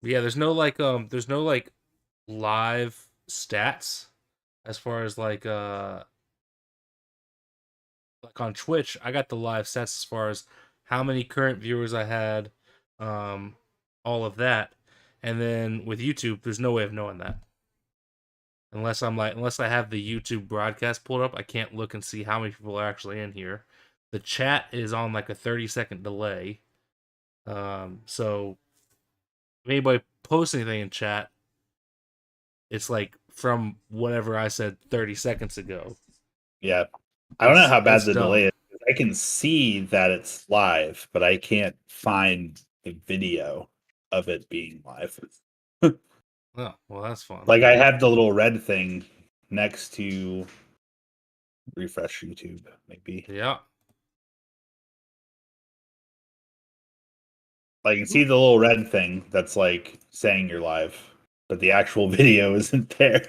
Yeah, there's no like live stats as far as like on Twitch. I got the live stats as far as how many current viewers I had, um, all of that, and then with YouTube, there's no way of knowing that unless I have the YouTube broadcast pulled up. I can't look and see how many people are actually in here. The chat is on like a 30-second delay. So if anybody posts anything in chat, it's like from whatever I said 30 seconds ago. Yeah. I don't know how bad It's the delay dumb. is. I can see that it's live, but I can't find the video of it being live. Oh, well, that's fun. Like I have the little red thing next to refresh YouTube, maybe. Yeah. I can see the little red thing that's like saying you're live, but the actual video isn't there.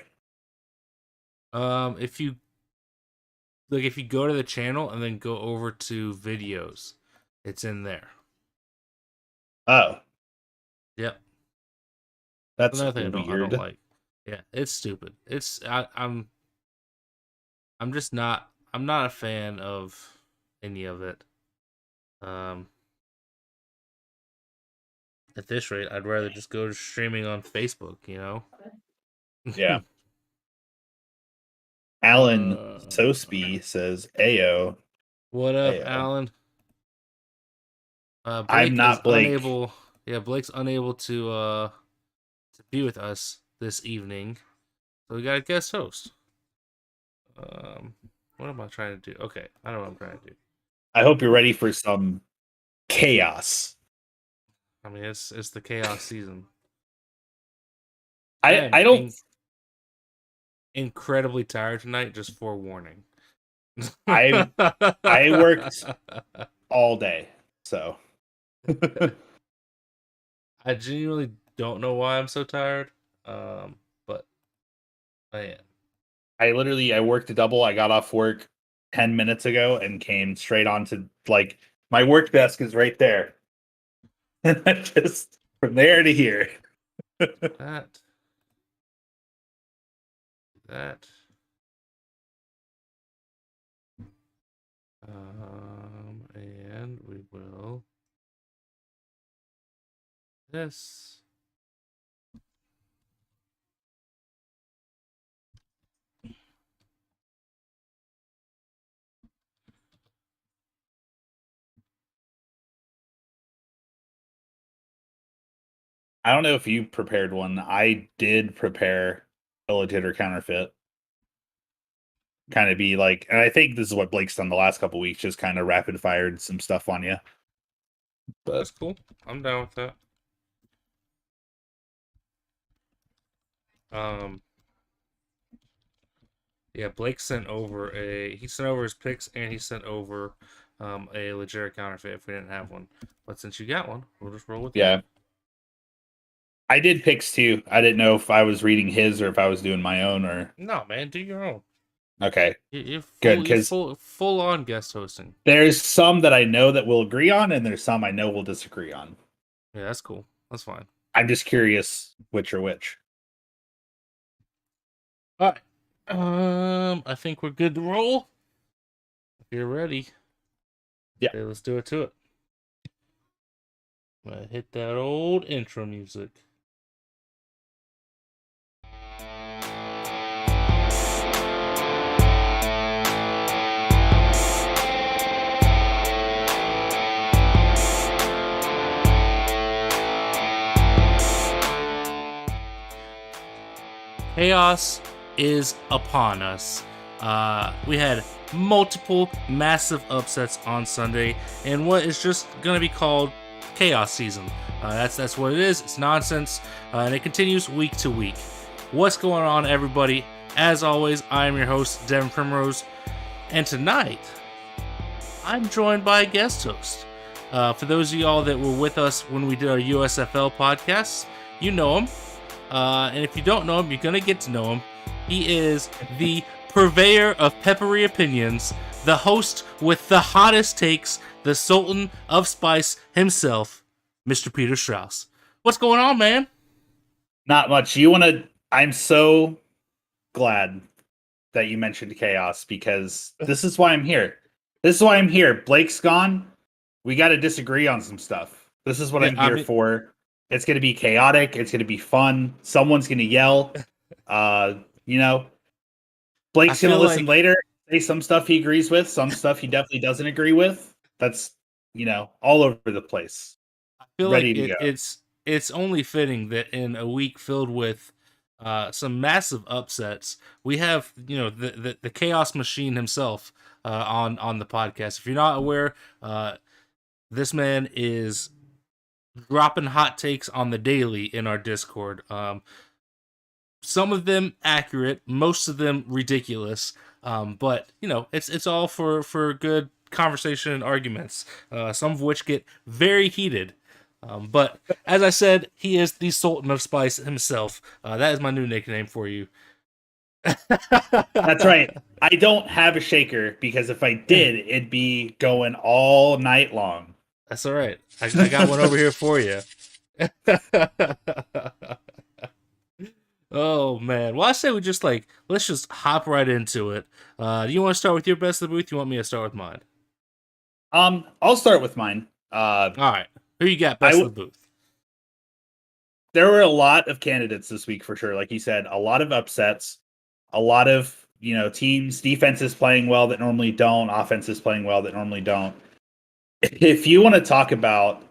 If you go to the channel and then go over to videos, it's in there. Oh, Yep. that's Another thing I don't weird. like. Yeah, it's stupid. I'm just not I'm not a fan of any of it. Um at this rate, I'd rather just go to streaming on Facebook, you know? Yeah. Alan Uh, Sosby says, Ayo. what up, Ayo. Alan? I'm Blake is not Blake. unable. Yeah, Blake's unable to be with us this evening, so we got a guest host. What am I trying to do? Okay, I know what I'm trying to do. I hope you're ready for some chaos. I mean, it's the chaos season. I don't Incredibly tired tonight. Just forewarning. I worked all day, so I genuinely don't know why I'm so tired. But I am. I worked a double. I got off work 10 minutes ago and came straight onto like my work desk is right there. And I just from there to here. That. And we will this. I don't know if you prepared one. I did prepare a legit or counterfeit. Kind of be like, and I think this is what Blake's done the last couple weeks, just kind of rapid fired some stuff on you. But that's cool. I'm down with that. Yeah, Blake sent over his picks and he sent over a legit counterfeit if we didn't have one. But since you got one, we'll just roll with Yeah. that. I did picks too. I didn't know if I was reading his or if I was doing my own or No, man, do your own. okay. You're Good, because full on guest hosting. there's some that I know that we'll agree on, and there's some I know we'll disagree on. Yeah, that's cool. That's fine. I'm just curious which or which. All right. I think we're good to roll. If you're ready. Yeah. Okay, let's do it to it. I'm gonna hit that old intro music. Chaos is upon us. We had multiple massive upsets on Sunday in what is just going to be called chaos season. That's what it is. It's nonsense, and it continues week to week. What's going on, everybody? As always, I am your host, Devin Primrose, and tonight I'm joined by a guest host. For those of y'all that were with us when we did our USFL podcasts, you know him. And if you don't know him, you're going to get to know him. He is the purveyor of peppery opinions, the host with the hottest takes, the Sultan of Spice himself, Mr. Peter Strauss. What's going on, man? Not much. You want to? I'm so glad that you mentioned chaos because this is why I'm here. This is why I'm here. Blake's gone. We got to disagree on some stuff. This is what Yeah, I'm I here mean, for. It's going to be chaotic. It's going to be fun. Someone's going to yell. Uh, you know, I Blake's going to feel listen like later, say some stuff he agrees with, some stuff he definitely doesn't agree with. That's, all over the place. feel like Ready to go. it's only fitting that in a week filled with some massive upsets, we have the chaos machine himself on the podcast. If you're not aware, this man is dropping hot takes on the daily in our Discord. Some of them accurate, most of them ridiculous. But it's all for good conversation and arguments. Some of which get very heated. But as I said, he is the Sultan of Spice himself. That is my new nickname for you. That's right. I don't have a shaker because if I did, it'd be going all night long. That's all right. I got one over here for you. Oh man. Well, I say we just let's just hop right into it. Do you want to start with your best of the booth? You want me to start with mine? I'll start with mine. All right. Who you got I best of w- the booth? there were a lot of candidates this week for sure. Like you said, a lot of upsets, a lot of teams, defenses playing well that normally don't, offenses playing well that normally don't. If you want to talk about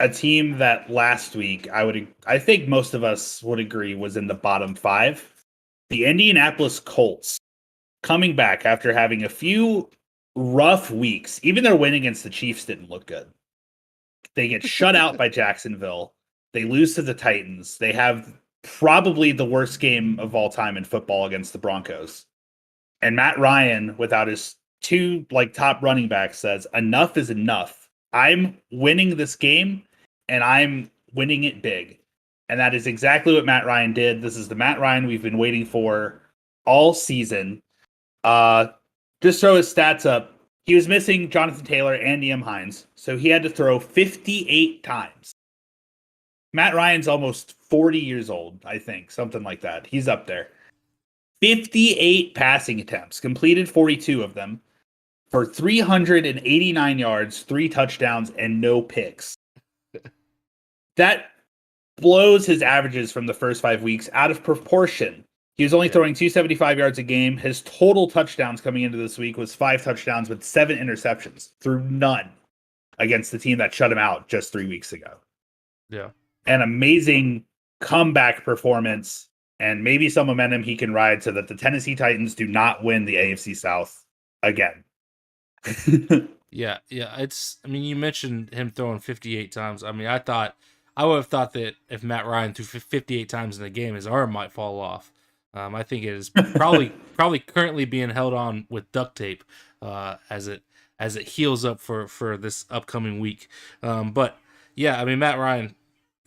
a team that last week I think most of us would agree was in the bottom five, the Indianapolis Colts coming back after having a few rough weeks. Even their win against the Chiefs didn't look good. They get shut out by Jacksonville. They lose to the Titans. They have probably the worst game of all time in football against the Broncos. And Matt Ryan, without his two top running backs, says enough is enough. I'm winning this game and I'm winning it big. And that is exactly what Matt Ryan did. This is the Matt Ryan we've been waiting for all season. Just throw his stats up. He was missing Jonathan Taylor and Nyheim Hines, so he had to throw 58 times. Matt Ryan's almost 40 years old, I think, something like that. He's up there. 58 passing attempts, completed 42 of them for 389 yards, 3 touchdowns, and no picks. That blows his averages from the first 5 weeks out of proportion. He was only throwing 275 yards a game. His total touchdowns coming into this week was 5 touchdowns with 7 interceptions, through none against the team that shut him out just 3 weeks ago. Yeah. An amazing comeback performance and maybe some momentum he can ride so that the Tennessee Titans do not win the AFC South again. Yeah. You mentioned him throwing 58 times. I would have thought that if Matt Ryan threw 58 times in the game, his arm might fall off. I think it is probably currently being held on with duct tape as it heals up for this upcoming week. But yeah, Matt Ryan,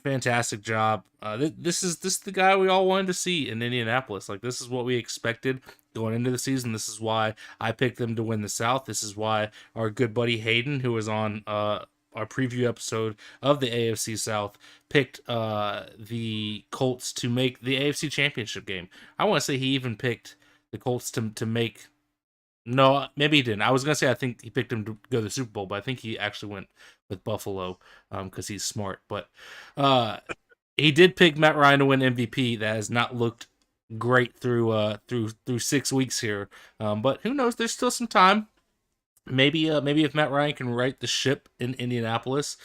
fantastic job. This is the guy we all wanted to see in Indianapolis. This is what we expected going into the season. This is why I picked them to win the South. This is why our good buddy Hayden, who was on our preview episode of the AFC South, picked the Colts to make the AFC Championship game. I want to say he even picked the Colts to make. No, maybe he didn't. I was gonna say I think he picked him to go to the Super Bowl, but I think he actually went with Buffalo because he's smart. But he did pick Matt Ryan to win MVP. That has not looked great through 6 weeks here. But who knows? There's still some time. Maybe if Matt Ryan can right the ship in Indianapolis,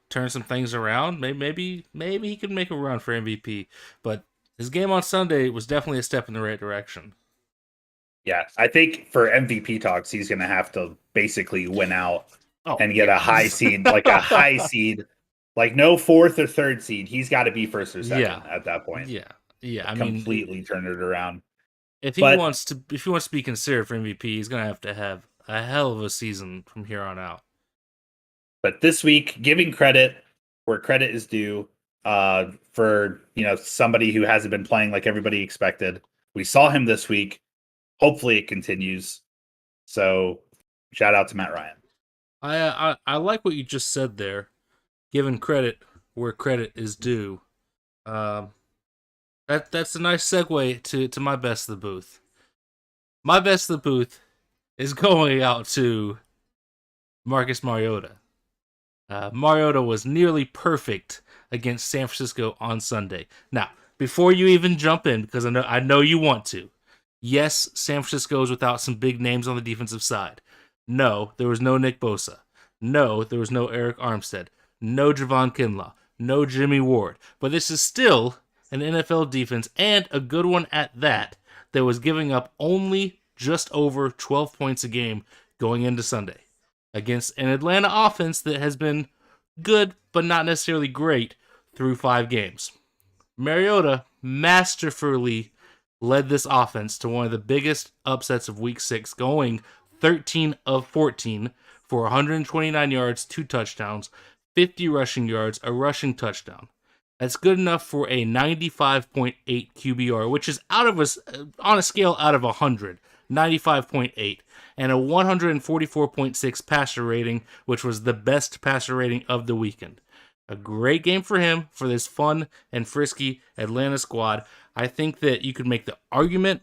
turn some things around, maybe he can make a run for MVP. But his game on Sunday was definitely a step in the right direction. Yeah, I think for MVP talks, he's going to have to basically win out and get yeah. a high seed, like no 4th or 3rd seed. He's got to be 1st or 2nd at that point. Yeah. Completely turn it around. If he wants to be considered for MVP, he's going to have a hell of a season from here on out. But this week, giving credit where credit is due, for somebody who hasn't been playing like everybody expected. We saw him this week. Hopefully it continues. So shout out to Matt Ryan. I like what you just said there. Giving credit where credit is due. That's a nice segue to my best of the booth. My best of the booth is going out to Marcus Mariota. Mariota was nearly perfect against San Francisco on Sunday. Now, before you even jump in, because I know you want to, yes, San Francisco is without some big names on the defensive side. No, there was no Nick Bosa. No, there was no Eric Armstead. No Javon Kinlaw. No Jimmy Ward. But this is still an NFL defense, and a good one at that was giving up only just over 12 points a game going into Sunday against an Atlanta offense that has been good but not necessarily great through 5 games. Mariota masterfully led this offense to one of the biggest upsets of Week 6, going 13 of 14 for 129 yards, 2 touchdowns, 50 rushing yards, a rushing touchdown. That's good enough for a 95.8 QBR, which is on a scale out of 100, 95.8, and a 144.6 passer rating, which was the best passer rating of the weekend. A great game for him, for this fun and frisky Atlanta squad. I think that you could make the argument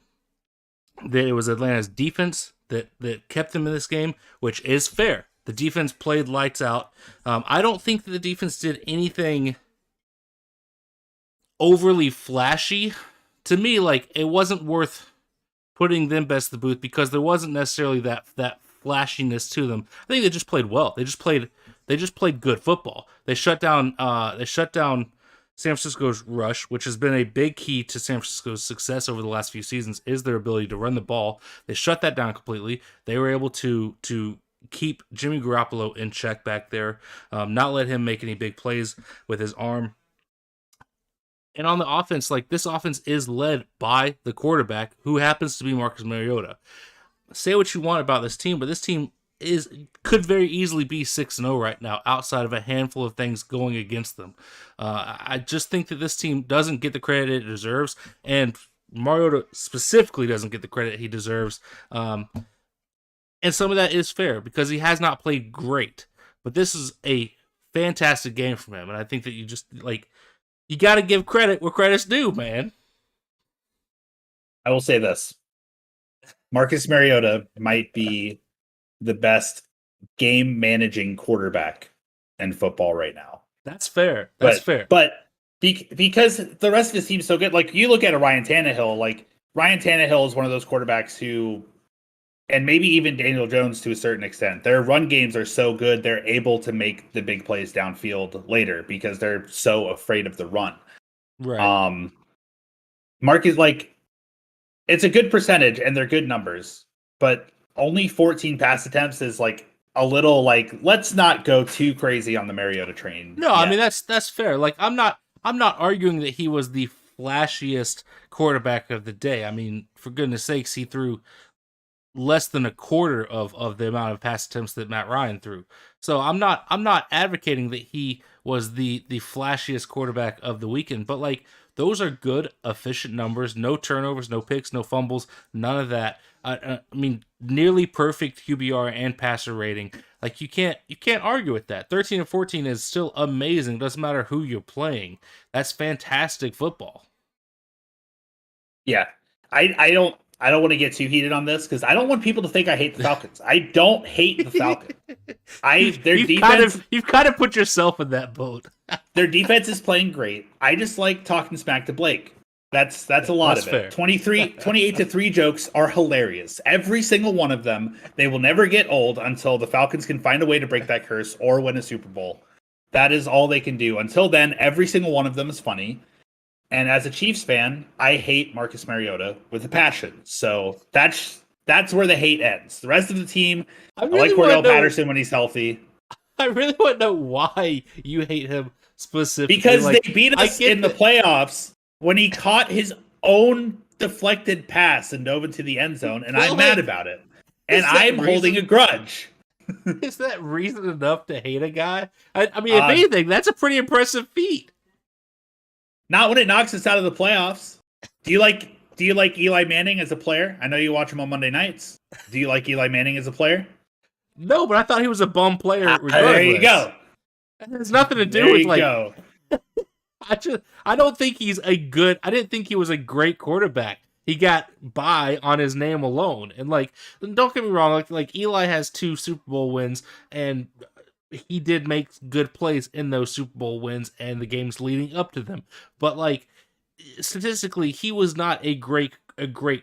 that it was Atlanta's defense that kept them in this game, which is fair. The defense played lights out. I don't think that the defense did anything overly flashy. To me, like, it wasn't worth putting them best of the booth because there wasn't necessarily that flashiness to them. I think they just played well. They just played good football. They shut down San Francisco's rush, which has been a big key to San Francisco's success over the last few seasons, is their ability to run the ball. They shut that down completely. They were able to keep Jimmy Garoppolo in check back there, not let him make any big plays with his arm. And on the offense, like, this offense is led by the quarterback, who happens to be Marcus Mariota. Say what you want about this team, but this team could very easily be 6-0 right now, outside of a handful of things going against them. I just think that this team doesn't get the credit it deserves, and Mariota specifically doesn't get the credit he deserves. And some of that is fair because he has not played great, but this is a fantastic game from him, and I think that you just, like, you got to give credit where credit's due, man. I will say this. Marcus Mariota might be the best game managing quarterback in football right now. That's fair. Fair. But because the rest of his team's so good, like, you look at a Ryan Tannehill, like, Ryan Tannehill is one of those quarterbacks who, and maybe even Daniel Jones to a certain extent, their run games are so good they're able to make the big plays downfield later because they're so afraid of the run. Right. Mark is like, it's a good percentage and they're good numbers, but only 14 pass attempts is like a little, like, let's not go too crazy on the Mariota train. No, yet. I mean, that's fair. Like, I'm not arguing that he was the flashiest quarterback of the day. I mean, for goodness sakes, he threw less than a quarter of the amount of pass attempts that Matt Ryan threw. So I'm not advocating that he was the flashiest quarterback of the weekend, but, like, those are good, efficient numbers. No turnovers, no picks, no fumbles, none of that. I mean, nearly perfect QBR and passer rating. Like, you can't argue with that. 13 and 14 is still amazing. Doesn't matter who you're playing. That's fantastic football. Yeah, I don't want to get too heated on this because I don't want people to think I hate the Falcons. I don't hate the Falcons. You've kind of put yourself in that boat. Their defense is playing great. I just like talking smack to Blake. That's a lot of it. 28-3 jokes are hilarious. Every single one of them. They will never get old until the Falcons can find a way to break that curse or win a Super Bowl. That is all they can do. Until then, every single one of them is funny. And as a Chiefs fan, I hate Marcus Mariota with a passion. So that's where the hate ends. The rest of the team, I like Cordell Patterson when he's healthy. I really want to know why you hate him specifically. Because they beat us in the playoffs when he caught his own deflected pass and dove into the end zone, and I'm mad about it. And I'm holding a grudge. Is that reason enough to hate a guy? I mean, if anything, that's a pretty impressive feat. Not when it knocks us out of the playoffs. Do you like Eli Manning as a player? I know you watch him on Monday nights. Do you like Eli Manning as a player? No, but I thought he was a bum player. There you go. It has nothing to do with, like. I don't think he's a good. I didn't think he was a great quarterback. He got by on his name alone, and like, don't get me wrong. Like Eli has 2 Super Bowl wins, and he did make good plays in those Super Bowl wins and the games leading up to them. But like, statistically, he was not a great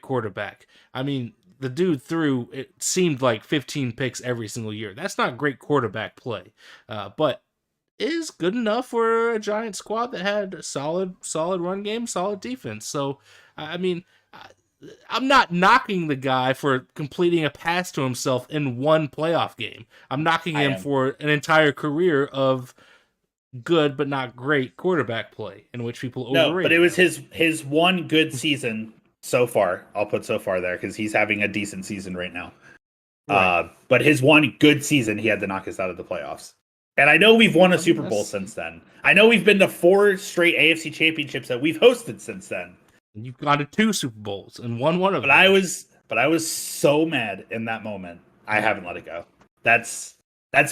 quarterback. I mean, the dude threw, it seemed like 15 picks every single year. That's not great quarterback play, but is good enough for a Giant squad that had a solid run game, solid defense. So, I mean, I'm not knocking the guy for completing a pass to himself in one playoff game. I'm knocking him for an entire career of good but not great quarterback play in which people overrate. No, but it was his one good season so far. I'll put so far there because he's having a decent season right now. Right. But his one good season, he had to knock us out of the playoffs. And I know we've won a Super Bowl since then. I know we've been to 4 straight AFC championships that we've hosted since then. And you've gone to 2 Super Bowls and won one of them. But I was so mad in that moment. I haven't let it go. That's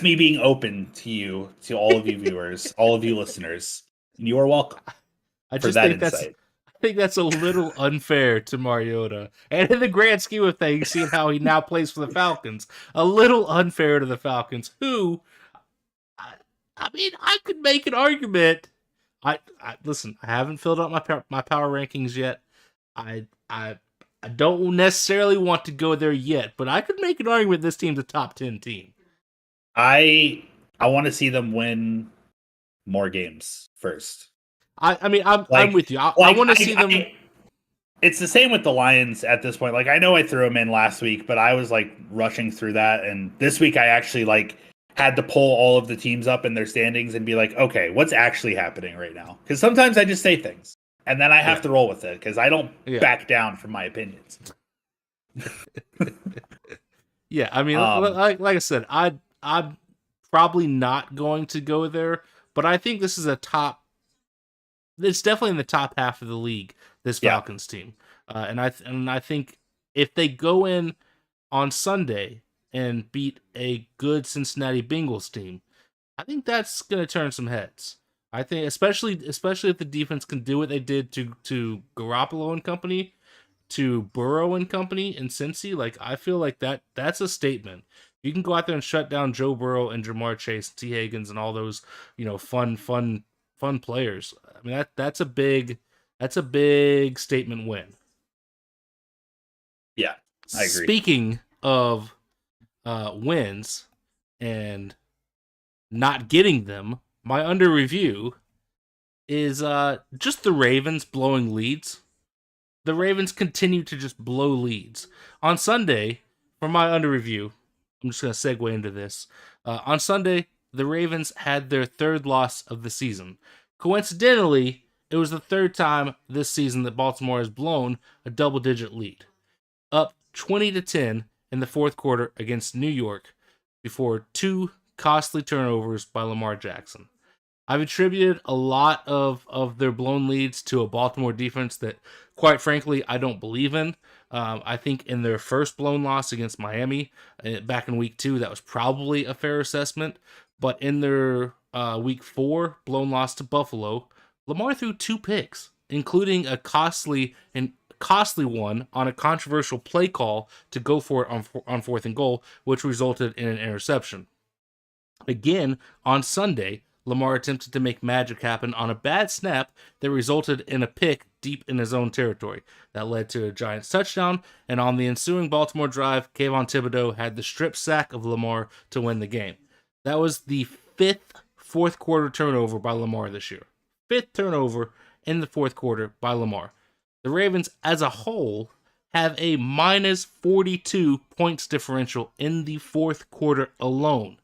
me being open to you, to all of you viewers, all of you listeners. You are welcome. I think that's a little unfair to Mariota. And in the grand scheme of things, seeing how he now plays for the Falcons, a little unfair to the Falcons, who, I mean, I could make an argument. I listen, I haven't filled out my power rankings yet. I don't necessarily want to go there yet, but I could make an argument this team's a top 10 team. I want to see them win more games first. I'm with you. I want to see them. It's the same with the Lions at this point. Like, I know I threw them in last week, but I was like rushing through that, and this week I actually like had to pull all of the teams up in their standings and be like, okay, what's actually happening right now? Because sometimes I just say things and then I have to roll with it because I don't back down from my opinions. Yeah, I mean, like I said, I'm probably not going to go there, but I think this is it's definitely in the top half of the league, this Falcons team. And I think if they go in on Sunday and beat a good Cincinnati Bengals team, I think that's going to turn some heads. I think especially if the defense can do what they did to Garoppolo and company, to Burrow and company in Cincy, like I feel like that's a statement. You can go out there and shut down Joe Burrow and Jamar Chase, T. Higgins, and all those, fun players. I mean that's a big statement win. Yeah, I agree. Speaking of wins and not getting them, my under review is just the Ravens blowing leads. The Ravens continue to just blow leads. On Sunday, for my under review, I'm just going to segue into this. On Sunday, the Ravens had their 3rd loss of the season. Coincidentally, it was the 3rd time this season that Baltimore has blown a double-digit lead. Up 20-10 in the 4th quarter against New York before 2 costly turnovers by Lamar Jackson. I've attributed a lot of their blown leads to a Baltimore defense that, quite frankly, I don't believe in. I think in their first blown loss against Miami back in week 2, that was probably a fair assessment. But in their week 4 blown loss to Buffalo, Lamar threw 2 picks, including a costly one on a controversial play call to go for it on 4th and goal, which resulted in an interception. Again, on Sunday, Lamar attempted to make magic happen on a bad snap that resulted in a pick deep in his own territory. That led to a Giants touchdown, and on the ensuing Baltimore drive, Kayvon Thibodeau had the strip sack of Lamar to win the game. That was the 5th 4th quarter turnover by Lamar this year. 5th turnover in the 4th quarter by Lamar. The Ravens as a whole have a minus 42 points differential in the 4th quarter alone.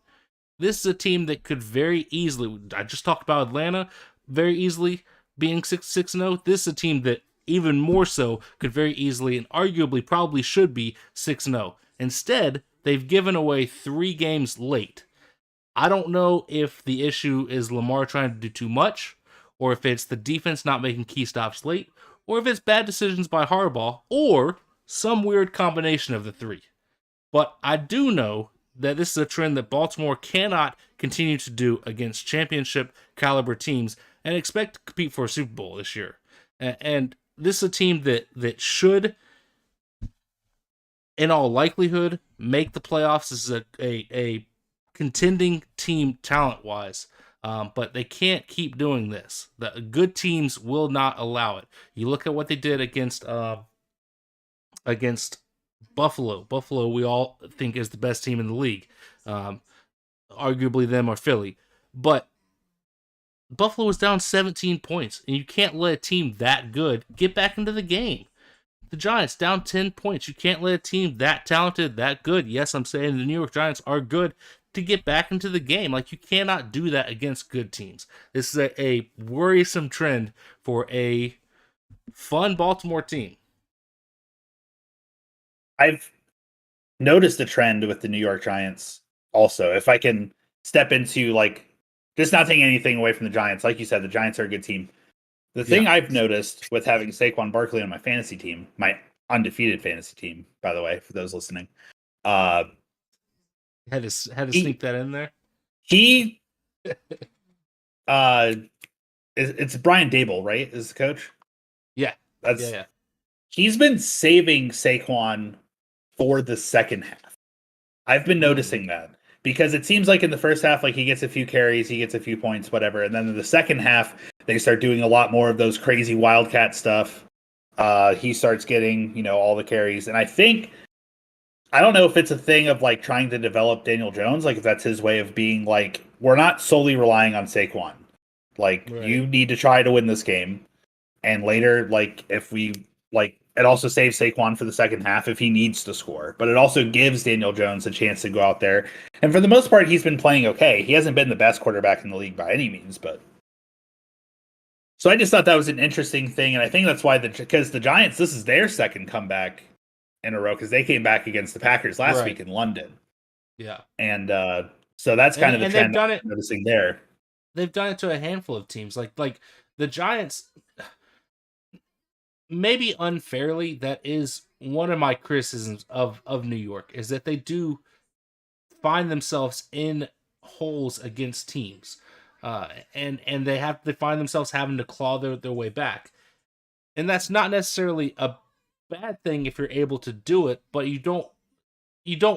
This is a team that could very easily, I just talked about Atlanta, very easily being 6-0. This is a team that even more so could very easily and arguably probably should be 6-0. Instead, they've given away 3 games late. I don't know if the issue is Lamar trying to do too much, or if it's the defense not making key stops late, or if it's bad decisions by Harbaugh, or some weird combination of the 3. But I do know that this is a trend that Baltimore cannot continue to do against championship caliber teams, and expect to compete for a Super Bowl this year. And this is a team that should, in all likelihood, make the playoffs. This is a contending team talent wise. But they can't keep doing this. The good teams will not allow it. You look at what they did against Buffalo. Buffalo, we all think is the best team in the league. Arguably them or Philly. But Buffalo was down 17 points, and you can't let a team that good get back into the game. The Giants down 10 points. You can't let a team that talented, that good. Yes, I'm saying the New York Giants are good to get back into the game. Like, you cannot do that against good teams. This is a worrisome trend for a fun Baltimore team. I've noticed a trend with the New York Giants also. If I can step into, like, just not taking anything away from the Giants. Like you said, the Giants are a good team. The thing I've noticed with having Saquon Barkley on my fantasy team, my undefeated fantasy team, by the way, for those listening, had to sneak that in there. He, it's Brian Dable, right? Is the coach? Yeah, yeah. He's been saving Saquon for the second half. I've been noticing that because it seems like in the first half, like, he gets a few carries, he gets a few points, whatever, and then in the second half, they start doing a lot more of those crazy Wildcat stuff. He starts getting, all the carries, and I don't know if it's a thing of, like, trying to develop Daniel Jones, like, if that's his way of being like, we're not solely relying on Saquon. Like, you need to try to win this game. And later, like, if we, like, it also saves Saquon for the second half if he needs to score. But it also gives Daniel Jones a chance to go out there. And for the most part, he's been playing okay. He hasn't been the best quarterback in the league by any means, but. So I just thought that was an interesting thing. And I think that's why because the Giants, this is their second comeback in a row, because they came back against the Packers last week in London. Yeah. And so that's kind of the trend I'm noticing there. They've done it to a handful of teams. Like the Giants, maybe unfairly, that is one of my criticisms of New York, is that they do find themselves in holes against teams. And they find themselves having to claw their way back. And that's not necessarily a bad thing if you're able to do it, but you don't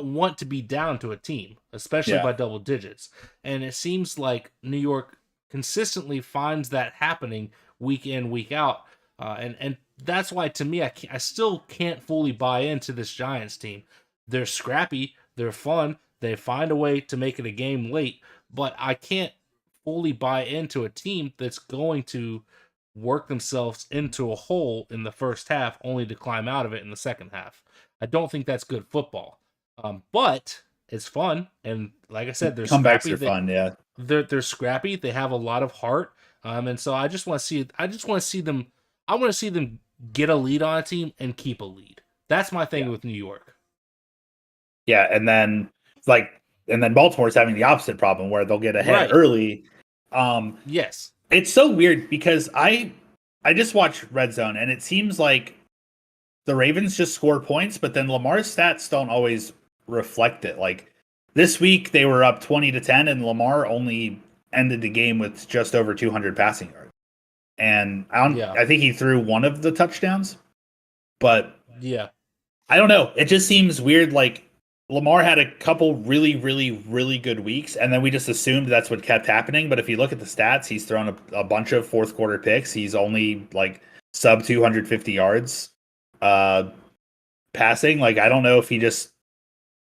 want to be down to a team, especially by double digits. And it seems like New York consistently finds that happening week in, week out. And that's why, to me, I still can't fully buy into this Giants team. They're scrappy, they're fun, they find a way to make it a game late, but I can't fully buy into a team that's going to work themselves into a hole in the first half only to climb out of it in the second half. I don't think that's good football. But it's fun, and like I said, they're comebacks scrappy. Are fun, yeah. They're scrappy. They have a lot of heart, and so I just want to see them. I want to see them get a lead on a team and keep a lead. That's my thing with New York. Yeah, and then Baltimore's having the opposite problem where they'll get ahead early. Yes, it's so weird because I just watched Red Zone, and it seems like the Ravens just score points, but then Lamar's stats don't always reflect it. Like, this week they were up 20-10, and Lamar only ended the game with just over 200 passing yards. And I think he threw one of the touchdowns, but I don't know. It just seems weird. Like, Lamar had a couple really, really, really good weeks, and then we just assumed that's what kept happening. But if you look at the stats, he's thrown a bunch of fourth quarter picks. He's only like sub 250 yards passing. Like, I don't know if he just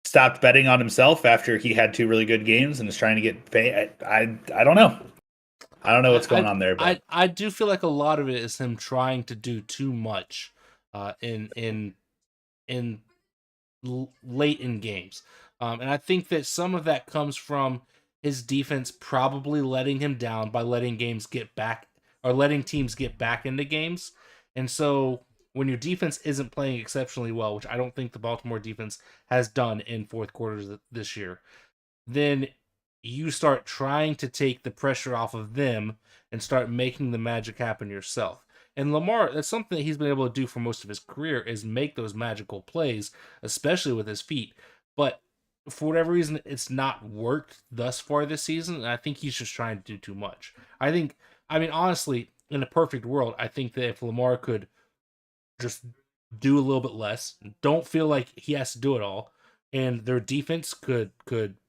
stopped betting on himself after he had two really good games and is trying to get paid. I don't know. I don't know what's going on there. But I do feel like a lot of it is him trying to do too much in late in games. And I think that some of that comes from his defense probably letting him down by letting teams get back into games. And so when your defense isn't playing exceptionally well, which I don't think the Baltimore defense has done in fourth quarters this year, then you start trying to take the pressure off of them and start making the magic happen yourself. And Lamar, that's something that he's been able to do for most of his career, is make those magical plays, especially with his feet. But for whatever reason, it's not worked thus far this season, and I think he's just trying to do too much. I think I mean, honestly, in a perfect world, I think that if Lamar could just do a little bit less, don't feel like he has to do it all, and their defense could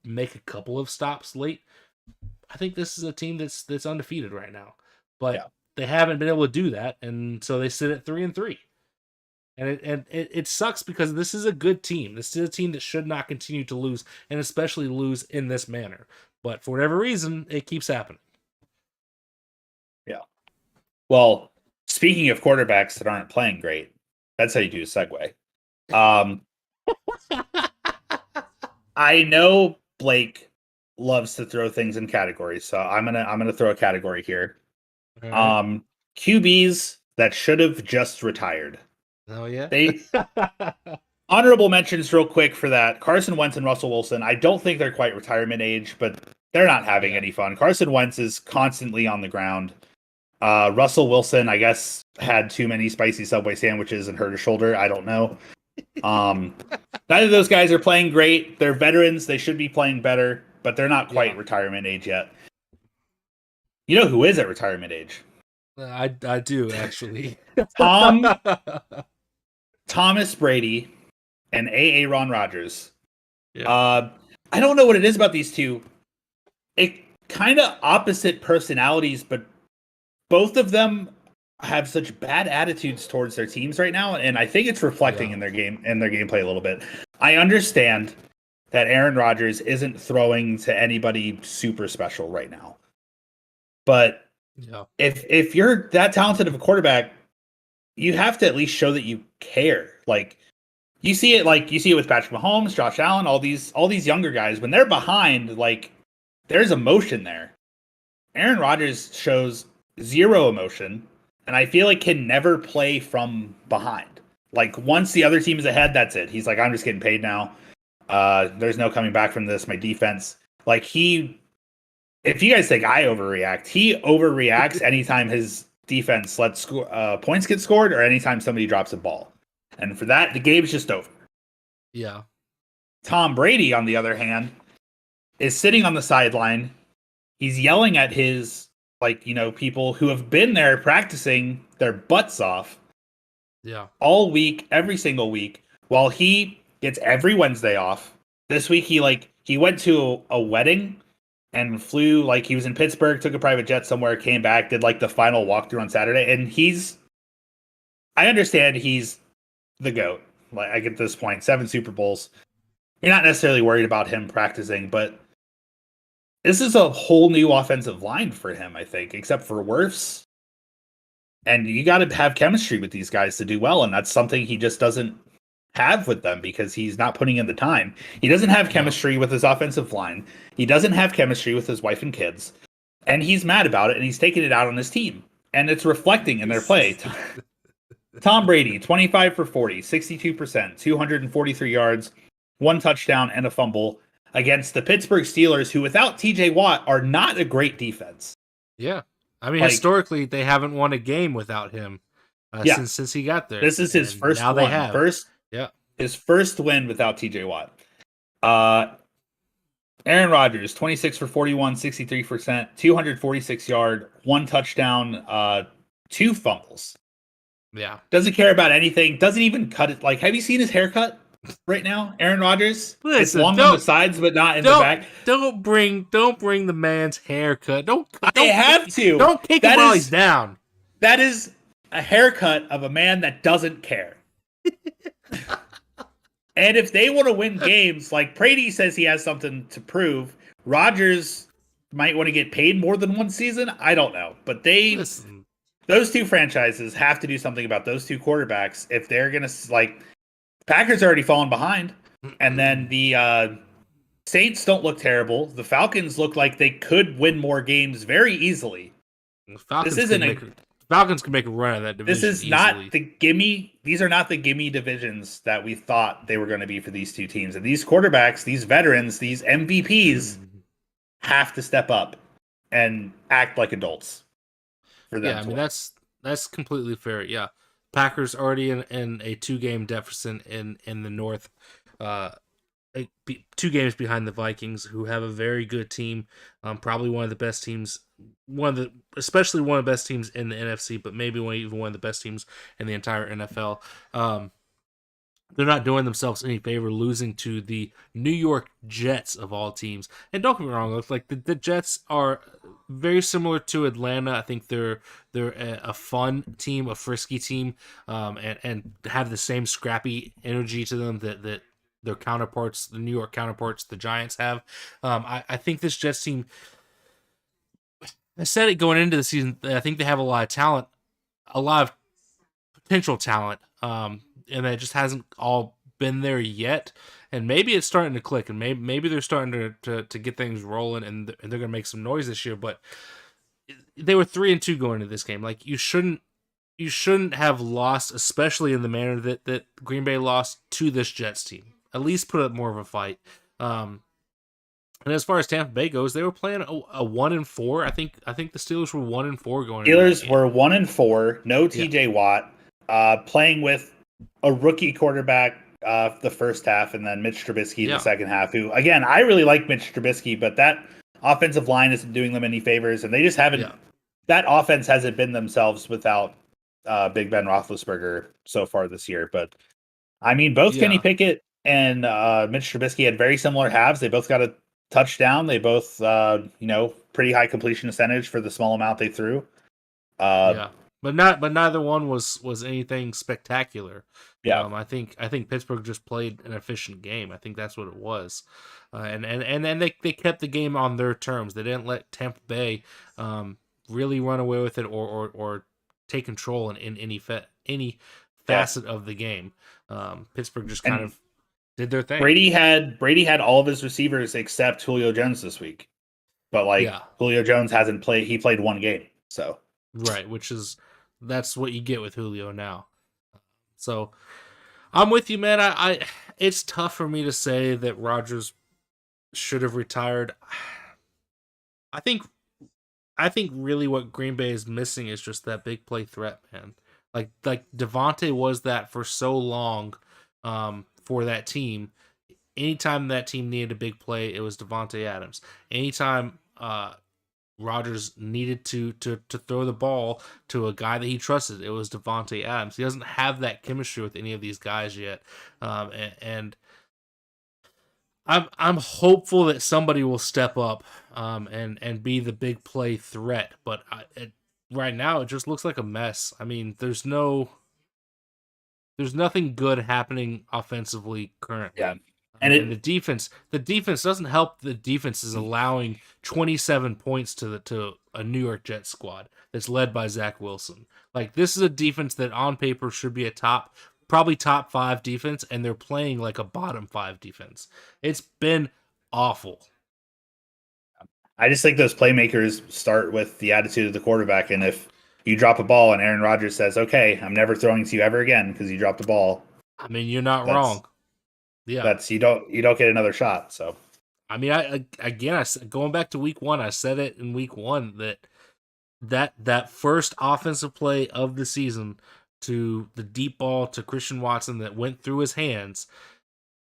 make a couple of stops late, I think this is a team that's undefeated right now. But Yeah. they haven't been able to do that, and so they sit at 3-3. And it sucks because this is a good team. This is a team that should not continue to lose, and especially lose in this manner. But for whatever reason, it keeps happening. Yeah. Well, speaking of quarterbacks that aren't playing great, that's how you do a segue. Um, I know Blake loves to throw things in categories, so I'm gonna throw a category here. All right. QBs that should have just retired. Oh yeah. They honorable mentions real quick for that. Carson Wentz and Russell Wilson. I don't think they're quite retirement age, but they're not having any fun. Carson Wentz is constantly on the ground. Russell Wilson, I guess, had too many spicy Subway sandwiches and hurt his shoulder. I don't know. Neither of those guys are playing great. They're veterans. They should be playing better, but they're not quite retirement age yet. You know who is at retirement age? I do actually. Thomas Brady and Aaron Rodgers. Yeah. I don't know what it is about these two. It kind of opposite personalities, but both of them have such bad attitudes towards their teams right now, and I think it's reflecting in their gameplay a little bit. I understand that Aaron Rodgers isn't throwing to anybody super special right now. But if you're that talented of a quarterback, you have to at least show that you care. Like you see it with Patrick Mahomes, Josh Allen, all these younger guys. When they're behind, like there's emotion there. Aaron Rodgers shows zero emotion, and I feel like can never play from behind. Like once the other team is ahead, that's it. He's like, I'm just getting paid now. There's no coming back from this. My defense, like if you guys think I overreact, he overreacts anytime his defense lets points get scored or anytime somebody drops a ball. And for that, the game's just over. Yeah. Tom Brady, on the other hand, is sitting on the sideline. He's yelling at his, people who have been there practicing their butts off. Yeah. All week, every single week, while he gets every Wednesday off. This week, he went to a wedding and flew, he was in Pittsburgh, took a private jet somewhere, came back, did the final walkthrough on Saturday. And I understand he's the GOAT. At this point, 7 Super Bowls. You're not necessarily worried about him practicing, but this is a whole new offensive line for him, I think, except for Wirfs. And you got to have chemistry with these guys to do well, and that's something he just doesn't have with them because he's not putting in the time. He doesn't have chemistry with his offensive line. He doesn't have chemistry with his wife and kids. And he's mad about it, and he's taking it out on his team. And it's reflecting in their play. Tom Brady, 25 for 40, 62%, 243 yards, 1 touchdown, and a fumble against the Pittsburgh Steelers, who without TJ Watt are not a great defense. Yeah. I mean, historically, they haven't won a game without him since he got there. This is his first now one. They have. His first win without TJ Watt. Aaron Rodgers, 26 for 41, 63%, 246 yard, 1 touchdown, 2 fumbles. Yeah. Doesn't care about anything. Doesn't even cut it. Have you seen his haircut right now? Aaron Rodgers? Listen, it's long on the sides, but not in the back. Don't bring the man's haircut. Don't have to. Don't kick him while he's down. That is a haircut of a man that doesn't care. And if they want to win games, Brady says he has something to prove, Rodgers might want to get paid more than 1 season. I don't know. But those two franchises have to do something about those two quarterbacks if they're going to, Packers already fallen behind. And then the Saints don't look terrible. The Falcons look like they could win more games very easily. Falcons can make a run of that division. This is easily. Not the gimme. These are not the gimme divisions that we thought they were going to be for these two teams. And these quarterbacks, these veterans, these MVPs have to step up and act like adults. For them, I mean that's completely fair. Yeah, Packers already in a 2-game deficit in the North. 2 games behind the Vikings, who have a very good team, probably one of the best teams, especially one of the best teams in the NFC, but maybe even one of the best teams in the entire NFL. They're not doing themselves any favor losing to the New York Jets of all teams. And don't get me wrong, like the Jets are very similar to Atlanta. I think they're a fun team, a frisky team, and have the same scrappy energy to them that their counterparts, the New York counterparts, the Giants have. I think this Jets team, I said it going into the season, I think they have a lot of talent, a lot of potential talent. And it just hasn't all been there yet. And maybe it's starting to click, and maybe they're starting to get things rolling, and they're going to make some noise this year. But they were 3-2 going into this game. Like you shouldn't have lost, especially in the manner that Green Bay lost to this Jets team. At least put up more of a fight. And as far as Tampa Bay goes, they were playing a 1-4. I think the Steelers were 1-4 going. Steelers were 1-4. No TJ Watt. Playing with a rookie quarterback the first half, and then Mitch Trubisky the second half, who, again, I really like Mitch Trubisky, but that offensive line isn't doing them any favors, and they just haven't that offense hasn't been themselves without Big Ben Roethlisberger so far this year. But I mean, both Kenny Pickett and Mitch Trubisky had very similar halves. They both got a touchdown. They both pretty high completion percentage for the small amount they threw. But neither one was anything spectacular. Yeah, I think Pittsburgh just played an efficient game. I think that's what it was, and they kept the game on their terms. They didn't let Tampa Bay really run away with it or take control in any facet of the game. Pittsburgh just kind of did their thing. Brady had all of his receivers except Julio Jones this week, but Julio Jones hasn't played. He played one game, so. Right, that's what you get with Julio now. So I'm with you, man. I it's tough for me to say that Rodgers should have retired. I think really what Green Bay is missing is just that big play threat, man. Like Devontae was that for so long for that team. Anytime that team needed a big play, it was Devontae Adams. Anytime Rodgers needed to throw the ball to a guy that he trusted, it was Devontae Adams. He doesn't have that chemistry with any of these guys yet, and I'm hopeful that somebody will step up and be the big play threat. But right now, it just looks like a mess. I mean, there's nothing good happening offensively currently. Yeah. And the defense doesn't help. The defense is allowing 27 points to a New York Jets squad that's led by Zach Wilson. Like, this is a defense that on paper should be probably top 5 defense, and they're playing like a bottom 5 defense. It's been awful. I just think those playmakers start with the attitude of the quarterback, and if you drop a ball and Aaron Rodgers says, "Okay, I'm never throwing to you ever again because you dropped the ball," I mean, you're not wrong. Yeah, that's you don't get another shot. So, I mean, I going back to week 1, I said it in week 1 that first offensive play of the season to the deep ball to Christian Watson that went through his hands.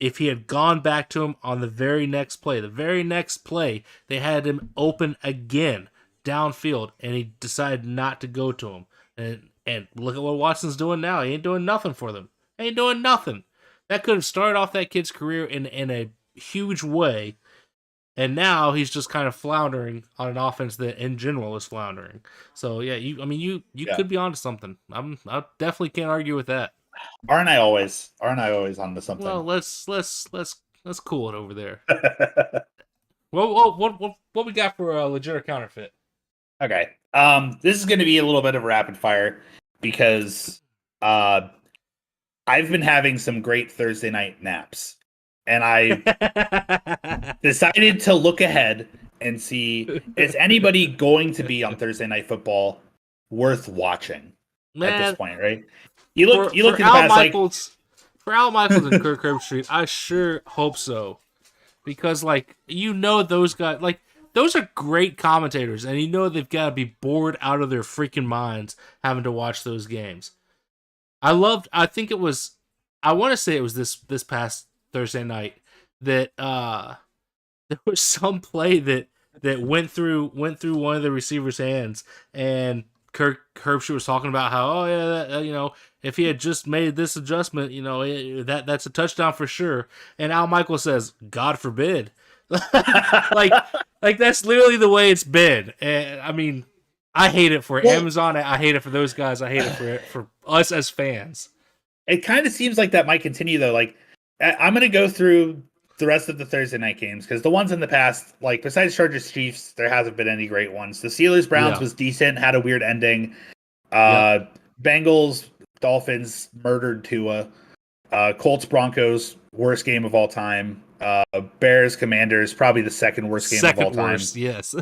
If he had gone back to him on the very next play, they had him open again downfield, and he decided not to go to him. And look at what Watson's doing now. He ain't doing nothing for them. Ain't doing nothing. That could have started off that kid's career in a huge way, and now he's just kind of floundering on an offense that in general is floundering. So yeah, you could be onto something. I definitely can't argue with that. Aren't I always onto something? Well, let's cool it over there. What we got for a legit or counterfeit? Okay. This is going to be a little bit of a rapid fire because I've been having some great Thursday night naps, and I decided to look ahead and see, is anybody going to be on Thursday Night Football worth watching at this point, right? You look at the past, for Al Michaels and Kirk Herbstreit, I sure hope so, because those guys, those are great commentators, and they've got to be bored out of their freaking minds having to watch those games. I want to say it was this past Thursday night. that there was some play that went through one of the receiver's hands, and Kirk Herbstreit was talking about how, oh yeah, if he had just made this adjustment, that's a touchdown for sure. And Al Michaels says, "God forbid." like like that's literally the way it's been. And I mean, I hate it for Amazon. I hate it for those guys. I hate it for us as fans. It kind of seems like that might continue though. Like I'm going to go through the rest of the Thursday night games because the ones in the past, like besides Chargers Chiefs, there hasn't been any great ones. The Steelers Browns was decent, had a weird ending. Bengals Dolphins murdered Tua. Colts Broncos worst game of all time. Bears Commanders probably the second worst game of all time. Yes.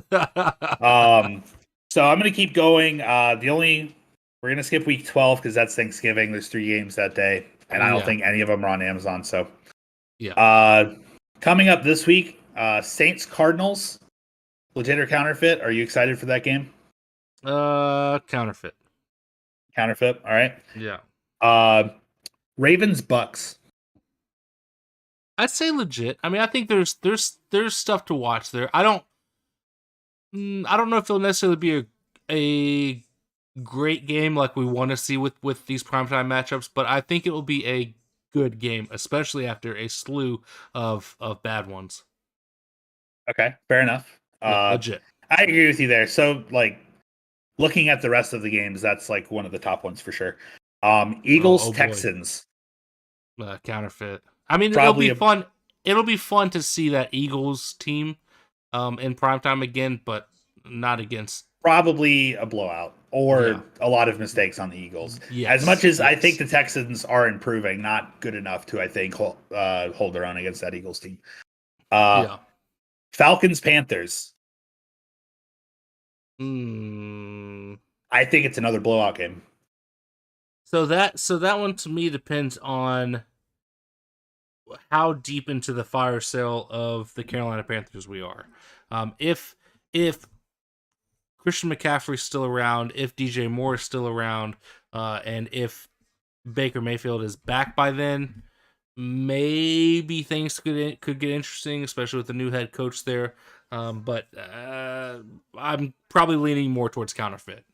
So I'm gonna keep going. We're gonna skip week 12 because that's Thanksgiving. There's 3 games that day, and I don't think any of them are on Amazon. So coming up this week, Saints Cardinals, legit or counterfeit? Are you excited for that game? Counterfeit. Counterfeit. All right. Yeah. Ravens Bucks. I'd say legit. I mean, I think there's stuff to watch there. I don't know if it'll necessarily be a great game like we want to see with these primetime matchups, but I think it will be a good game, especially after a slew of bad ones. Okay, fair enough. Legit. I agree with you there. So, like, looking at the rest of the games, that's like one of the top ones for sure. Eagles Texans. Counterfeit. I mean, it'll be fun. It'll be fun to see that Eagles team in primetime again, but not against. Probably a blowout or a lot of mistakes on the Eagles. As much as I think the Texans are improving, not good enough to, I think, hold their own against that Eagles team. Falcons Panthers. I think it's another blowout game. So that one to me depends on how deep into the fire sale of the Carolina Panthers we are. If Christian McCaffrey's still around, if DJ Moore is still around, and if Baker Mayfield is back by then, maybe things could get interesting, especially with the new head coach there. But I'm probably leaning more towards counterfeit.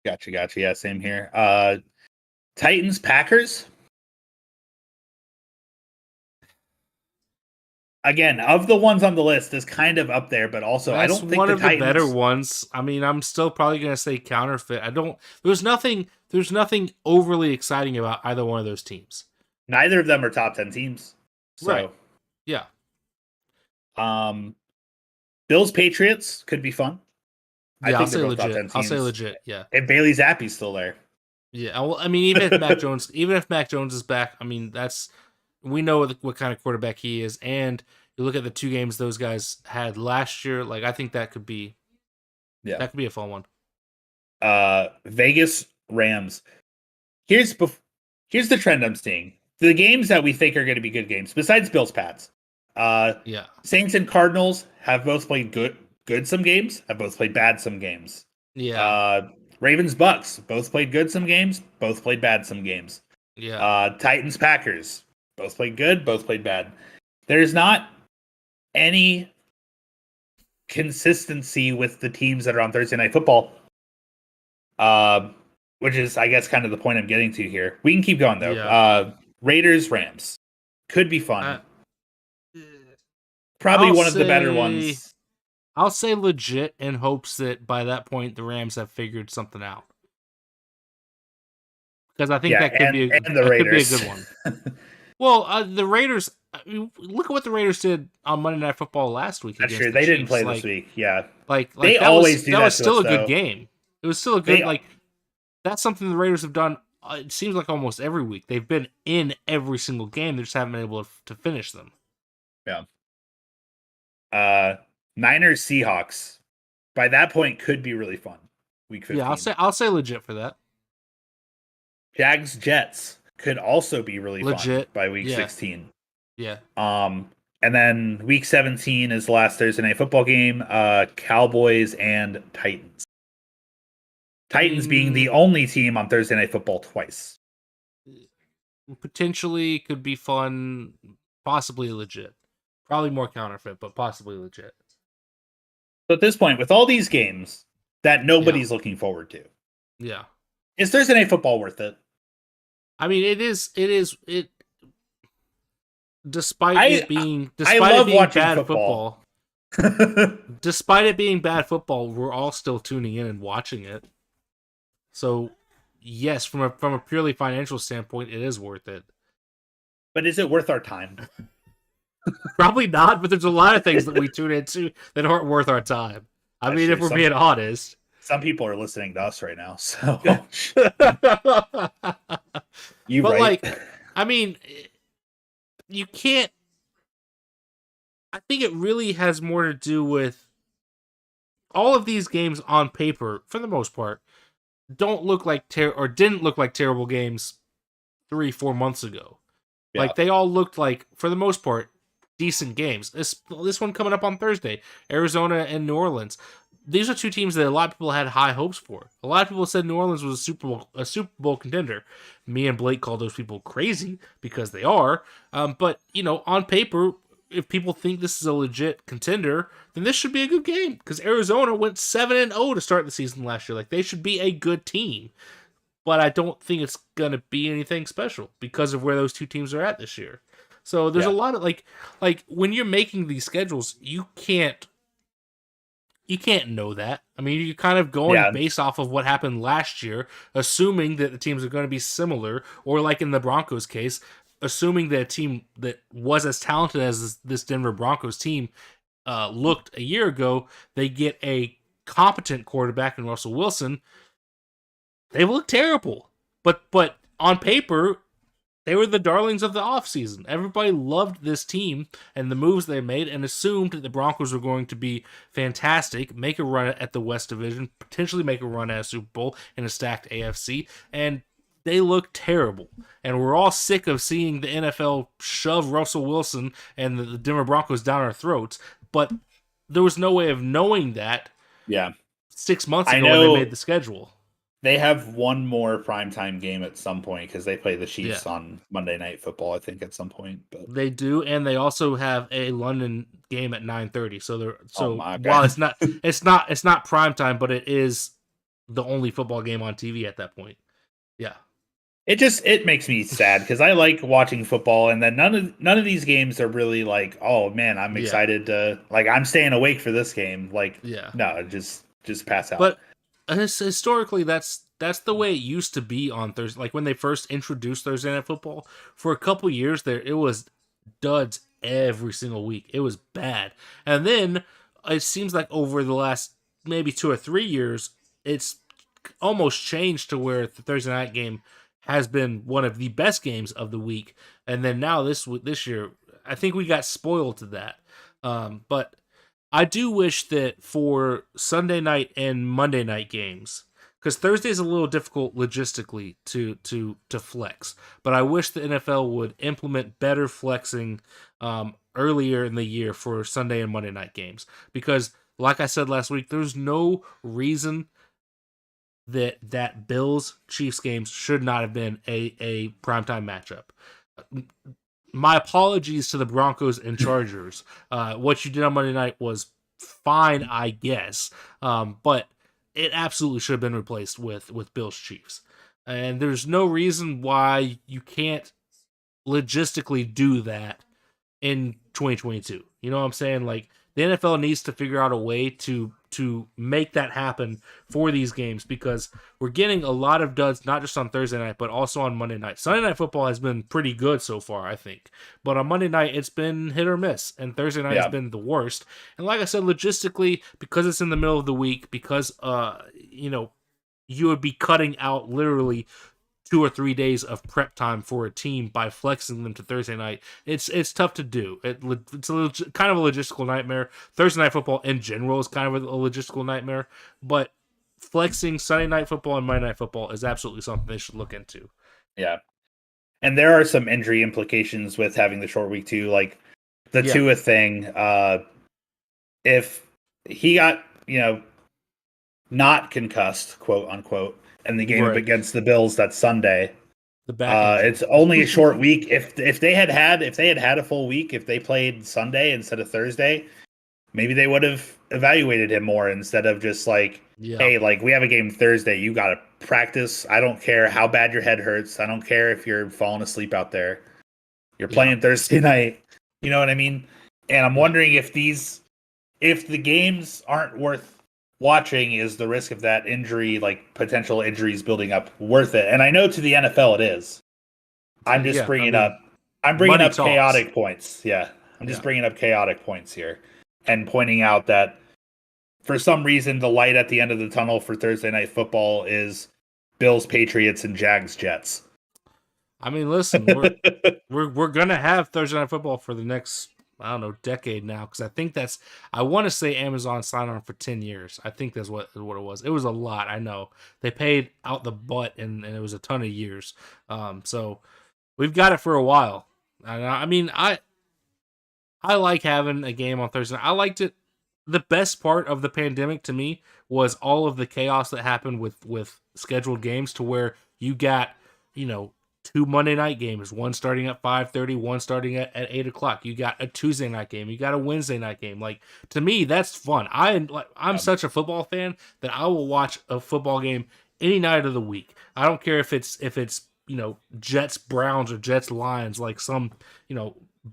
Gotcha. Yeah, same here. Titans Packers. Again, of the ones on the list, is kind of up there, but also I don't think one the of Titans... the better ones. I mean, I'm still probably going to say counterfeit. There's nothing overly exciting about either one of those teams. Neither of them are top 10 teams. So, right. Yeah. Bills Patriots could be fun. Yeah, I'll say legit. I'll say legit. Yeah. If Bailey Zappi's still there. Yeah. Well, I mean, even if Mac Jones is back, I mean, we know what kind of quarterback he is, and you look at the 2 games those guys had last year. Like, I think that could be a fun one. Vegas Rams. Here's the trend I'm seeing. The games that we think are going to be good games, besides Bills Pats. Saints and Cardinals have both played good some games, have both played bad some games. Yeah. Ravens Bucks both played good some games, both played bad some games. Yeah. Titans Packers both played good, both played bad. There's not any consistency with the teams that are on Thursday Night Football, which is, I guess, kind of the point I'm getting to here. We can keep going, though. Yeah. Raiders, Rams. Could be fun. Probably one of the better ones. I'll say legit in hopes that by that point the Rams have figured something out. Because I think that could be a good one. Well, the Raiders. I mean, look at what the Raiders did on Monday Night Football last week. That's true. They didn't play this week. Yeah, they always do. That was still a good game. It was still a good That's something the Raiders have done. It seems like almost every week. They've been in every single game. They just haven't been able to finish them. Yeah. Niners Seahawks. By that point, could be really fun. Week 15. Yeah, I'll say legit for that. Jags Jets could also be really legit fun by week 16. Yeah. And then week 17 is the last Thursday Night Football game. Cowboys and Titans. Titans being the only team on Thursday Night Football twice. potentially could be fun, possibly legit. Probably more counterfeit, but possibly legit. So at this point, with all these games that Yeah. nobody's looking forward to, Yeah. is Thursday Night Football worth it? I mean, it is. Despite I it being, I despite it love being watching bad football. football, despite it being bad football, we're all still tuning in and watching it. So, yes, from a purely financial standpoint, it is worth it. But is it worth our time? Probably not, but there's a lot of things that we tune into that aren't worth our time. I That's mean, true. if we're being honest. Some people are listening to us right now, so But you right. like, I mean, you can't. I think it really has more to do with all of these games on paper, for the most part, don't look like or didn't look like terrible games 3-4 months ago. Yeah. Like they all looked like, for the most part, decent games. This one coming up on Thursday, Arizona and New Orleans. These are two teams that a lot of people had high hopes for. A lot of people said New Orleans was a Super Bowl contender. Me and Blake called those people crazy because they are. But on paper, if people think this is a legit contender, then this should be a good game because Arizona went 7-0 to start the season last year. Like they should be a good team. But I don't think it's gonna be anything special because of where those two teams are at this year. So there's a lot of like when you're making these schedules, you can't know that. I mean, you're kind of going based off of what happened last year, assuming that the teams are going to be similar, or like in the Broncos case, assuming that a team that was as talented as this Denver Broncos team looked a year ago, they get a competent quarterback in Russell Wilson. They look terrible, but on paper, they were the darlings of the offseason. Everybody loved this team and the moves they made and assumed that the Broncos were going to be fantastic, make a run at the West Division, potentially make a run at a Super Bowl in a stacked AFC, and they look terrible. And we're all sick of seeing the NFL shove Russell Wilson and the Denver Broncos down our throats, but there was no way of knowing that 6 months ago when they made the schedule. They have one more primetime game at some point because they play the Chiefs on Monday Night Football, I think, at some point. But they do, and they also have a London game at 9:30. So while it's not primetime, but it is the only football game on TV at that point. Yeah. It makes me sad because I like watching football, and then none of these games are really like, oh man, I'm excited to I'm staying awake for this game. No, just pass out. But historically, that's the way it used to be on Thursday. Like when they first introduced Thursday Night Football, for a couple years there, it was duds every single week. It was bad, and then it seems like over the last maybe 2 or 3 years, it's almost changed to where the Thursday night game has been one of the best games of the week. And then now this year, I think we got spoiled to that. But I do wish that for Sunday night and Monday night games, because Thursday is a little difficult logistically to flex, but I wish the NFL would implement better flexing earlier in the year for Sunday and Monday night games. Because, like I said last week, there's no reason that Bills Chiefs games should not have been a primetime matchup. My apologies to the Broncos and Chargers. What you did on Monday night was fine, I guess, but it absolutely should have been replaced with Bills Chiefs. And there's no reason why you can't logistically do that in 2022. You know what I'm saying? Like the NFL needs to figure out a way to make that happen for these games because we're getting a lot of duds, not just on Thursday night, but also on Monday night. Sunday Night Football has been pretty good so far, I think. But on Monday night, it's been hit or miss. And Thursday night has been the worst. And like I said, logistically, because it's in the middle of the week, because, you would be cutting out literally 2 or 3 days of prep time for a team by flexing them to Thursday night. It's tough to do. It's kind of a logistical nightmare. Thursday Night Football in general is kind of a logistical nightmare, but flexing Sunday Night Football and Monday Night Football is absolutely something they should look into. Yeah. And there are some injury implications with having the short week too, like the Tua thing. If he got, not concussed, quote unquote, in the game against the Bills that Sunday, The back injury. It's only a short week. If they had had a full week, if they played Sunday instead of Thursday, maybe they would have evaluated him more instead of just like, Yeah. hey, like we have a game Thursday, you got to practice. I don't care how bad your head hurts. I don't care if you're falling asleep out there. You're Yeah. playing Thursday night. You know what I mean? And I'm Yeah. wondering if the games aren't worth watching, is the risk of that injury, like potential injuries building up, worth it? And I know to the NFL it is. I'm just Yeah. I bringing mean, up I'm bringing money up talks. chaotic points. Yeah. I'm just Yeah. bringing up chaotic points here and pointing out that for some reason the light at the end of the tunnel for Thursday night football is Bills, Patriots, and Jags, Jets. I mean, listen, we're gonna have Thursday Night Football for the next, I don't know, decade now, because I think I want to say Amazon signed on for 10 years. I think that's what it was. It was a lot. I know they paid out the butt, and it was a ton of years. So we've got it for a while. And I mean, I like having a game on Thursday. I liked it. The best part of the pandemic to me was all of the chaos that happened with scheduled games, to where you got, you know, two Monday night games, one starting at 5:30, one starting at 8 o'clock. You got a Tuesday night game, you got a Wednesday night game. Like, to me, that's fun. I'm such a football fan that I will watch a football game any night of the week. I don't care if it's Jets Browns or Jets Lions, like some,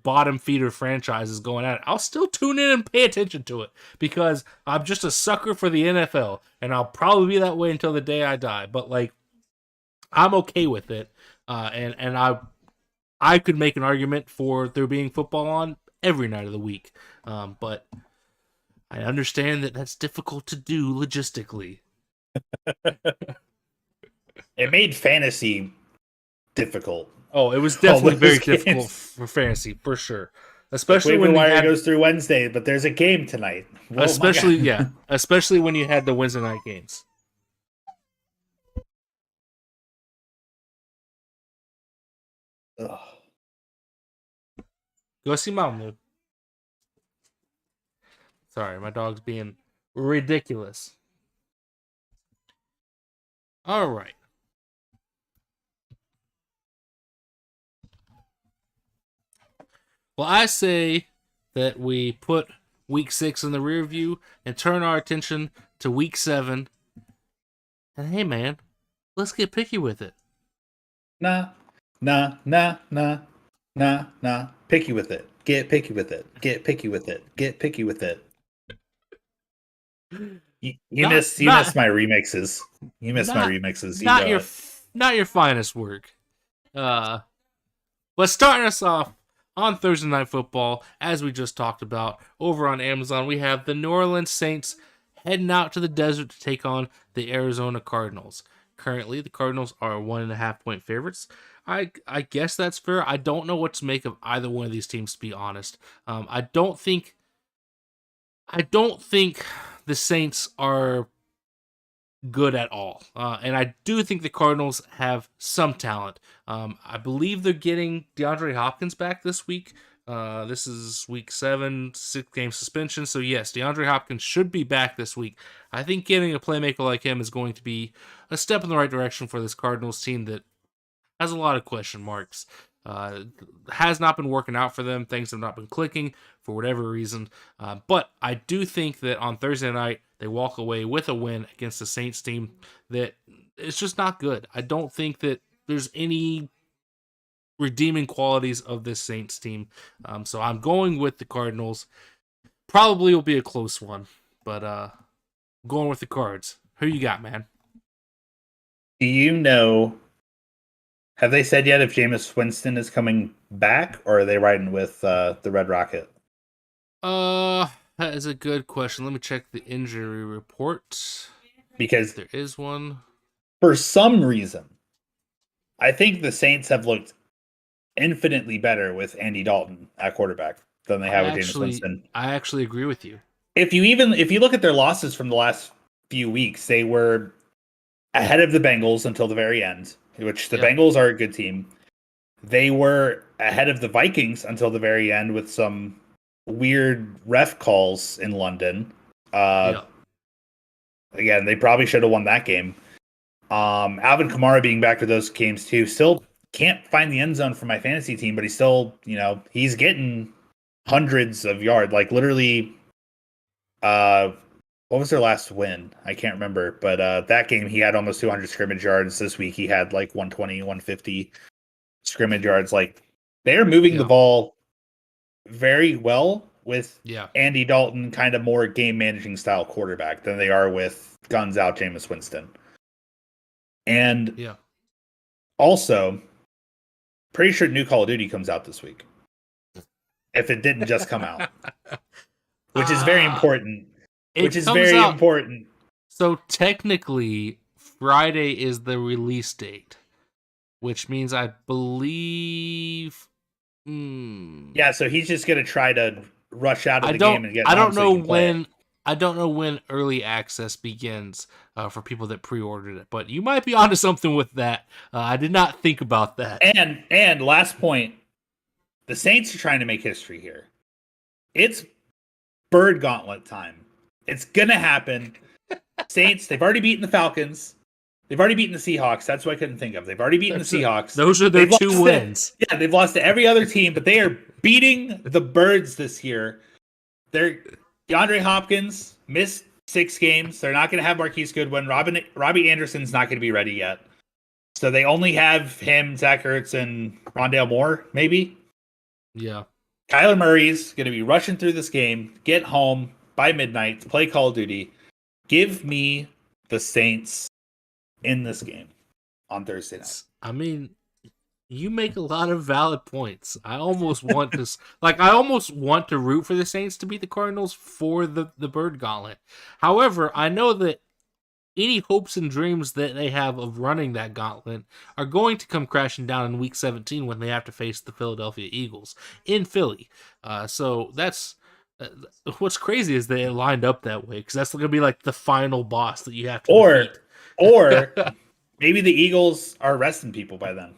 bottom feeder franchises going at it. I'll still tune in and pay attention to it, because I'm just a sucker for the NFL, and I'll probably be that way until the day I die. But like, I'm okay with it, and I could make an argument for there being football on every night of the week, but I understand that that's difficult to do logistically. It made fantasy difficult. Oh, it was All definitely very those difficult games. for fantasy, for sure. The Especially waiver when you wire had, goes through Wednesday, but there's a game tonight. Oh my God. especially when you had the Wednesday night games. Ugh. Go see Mom, Lou. Sorry, my dog's being ridiculous. All right. Well, I say that we put week 6 in the rear view and turn our attention to week 7. And hey, man, let's get picky with it. Nah, nah, nah, nah, nah, nah. Picky with it. Get picky with it. Get picky with it. Get picky with it. You miss my remixes. You miss my remixes. You know it. Not your finest work. But starting us off on Thursday Night Football, as we just talked about, over on Amazon, we have the New Orleans Saints heading out to the desert to take on the Arizona Cardinals. Currently, the Cardinals are 1.5-point favorites. I guess that's fair. I don't know what to make of either one of these teams, to be honest. I don't think the Saints are good at all. And I do think the Cardinals have some talent. I believe they're getting DeAndre Hopkins back this week. This is week 7, 6-game suspension. So yes, DeAndre Hopkins should be back this week. I think getting a playmaker like him is going to be a step in the right direction for this Cardinals team that has a lot of question marks. Has not been working out for them. Things have not been clicking for whatever reason. But I do think that on Thursday night, they walk away with a win against the Saints team that is just not good. I don't think that there's any redeeming qualities of this Saints team. So I'm going with the Cardinals. Probably will be a close one, but going with the Cards. Who you got, man? Do you know? Have they said yet if Jameis Winston is coming back, or are they riding with the Red Rocket? That is a good question. Let me check the injury report. Because there is one. For some reason, I think the Saints have looked infinitely better with Andy Dalton at quarterback than they have with Jameis Winston. I actually agree with you. If you look at their losses from the last few weeks, they were ahead of the Bengals until the very end, which the Bengals are a good team. They were ahead of the Vikings until the very end with some weird ref calls in London. Again, they probably should have won that game. Alvin Kamara being back to those games too. Still can't find the end zone for my fantasy team, but he's still, he's getting hundreds of yards. Like literally, what was their last win? I can't remember, but that game he had almost 200 scrimmage yards. This week he had like 120, 150 scrimmage yards. Like they're moving the ball very well with Andy Dalton, kind of more game managing style quarterback than they are with guns out Jameis Winston. And also, pretty sure new Call of Duty comes out this week. If it didn't just come out. Which is very important. Important. So technically, Friday is the release date, which means I believe. Yeah, so he's just gonna try to rush out of the game and get. I don't know when. I don't know when early access begins for people that pre-ordered it, but you might be onto something with that. I did not think about that. And last point, the Saints are trying to make history here. It's Bird Gauntlet time. It's gonna happen. Saints, they've already beaten the Falcons. They've already beaten the Seahawks. That's what I couldn't think of. They've already beaten the Seahawks. Those are their 2 wins. They've lost to every other team, but they are beating the Birds this year. DeAndre Hopkins missed 6 games. They're not going to have Marquise Goodwin. Robbie Anderson's not going to be ready yet. So they only have him, Zach Ertz, and Rondale Moore, maybe. Yeah. Kyler Murray's going to be rushing through this game, get home by midnight to play Call of Duty. Give me the Saints in this game on Thursday night. I mean, you make a lot of valid points. I almost want to root for the Saints to beat the Cardinals for the Bird Gauntlet. However, I know that any hopes and dreams that they have of running that gauntlet are going to come crashing down in Week 17 when they have to face the Philadelphia Eagles in Philly. So that's what's crazy is they lined up that way because that's going to be like the final boss that you have to defeat. Or maybe the Eagles are resting people by then.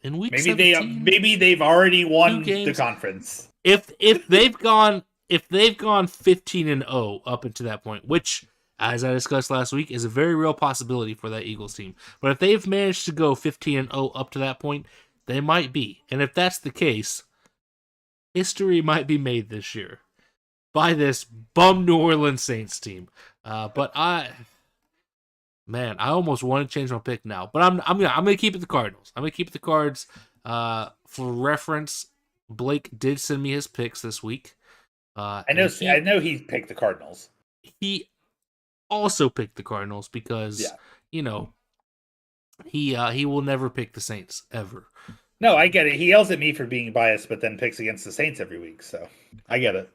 In week 17, maybe they've already won the conference. If they've gone 15-0 up until that point, which as I discussed last week is a very real possibility for that Eagles team. But if they've managed to go 15-0 up to that point, they might be. And if that's the case, history might be made this year by this bum New Orleans Saints team. But I almost want to change my pick now, but I'm gonna keep it the Cardinals. I'm gonna keep it the Cards. For reference, Blake did send me his picks this week. I know he picked the Cardinals. He also picked the Cardinals because he will never pick the Saints ever. No, I get it. He yells at me for being biased, but then picks against the Saints every week. So I get it.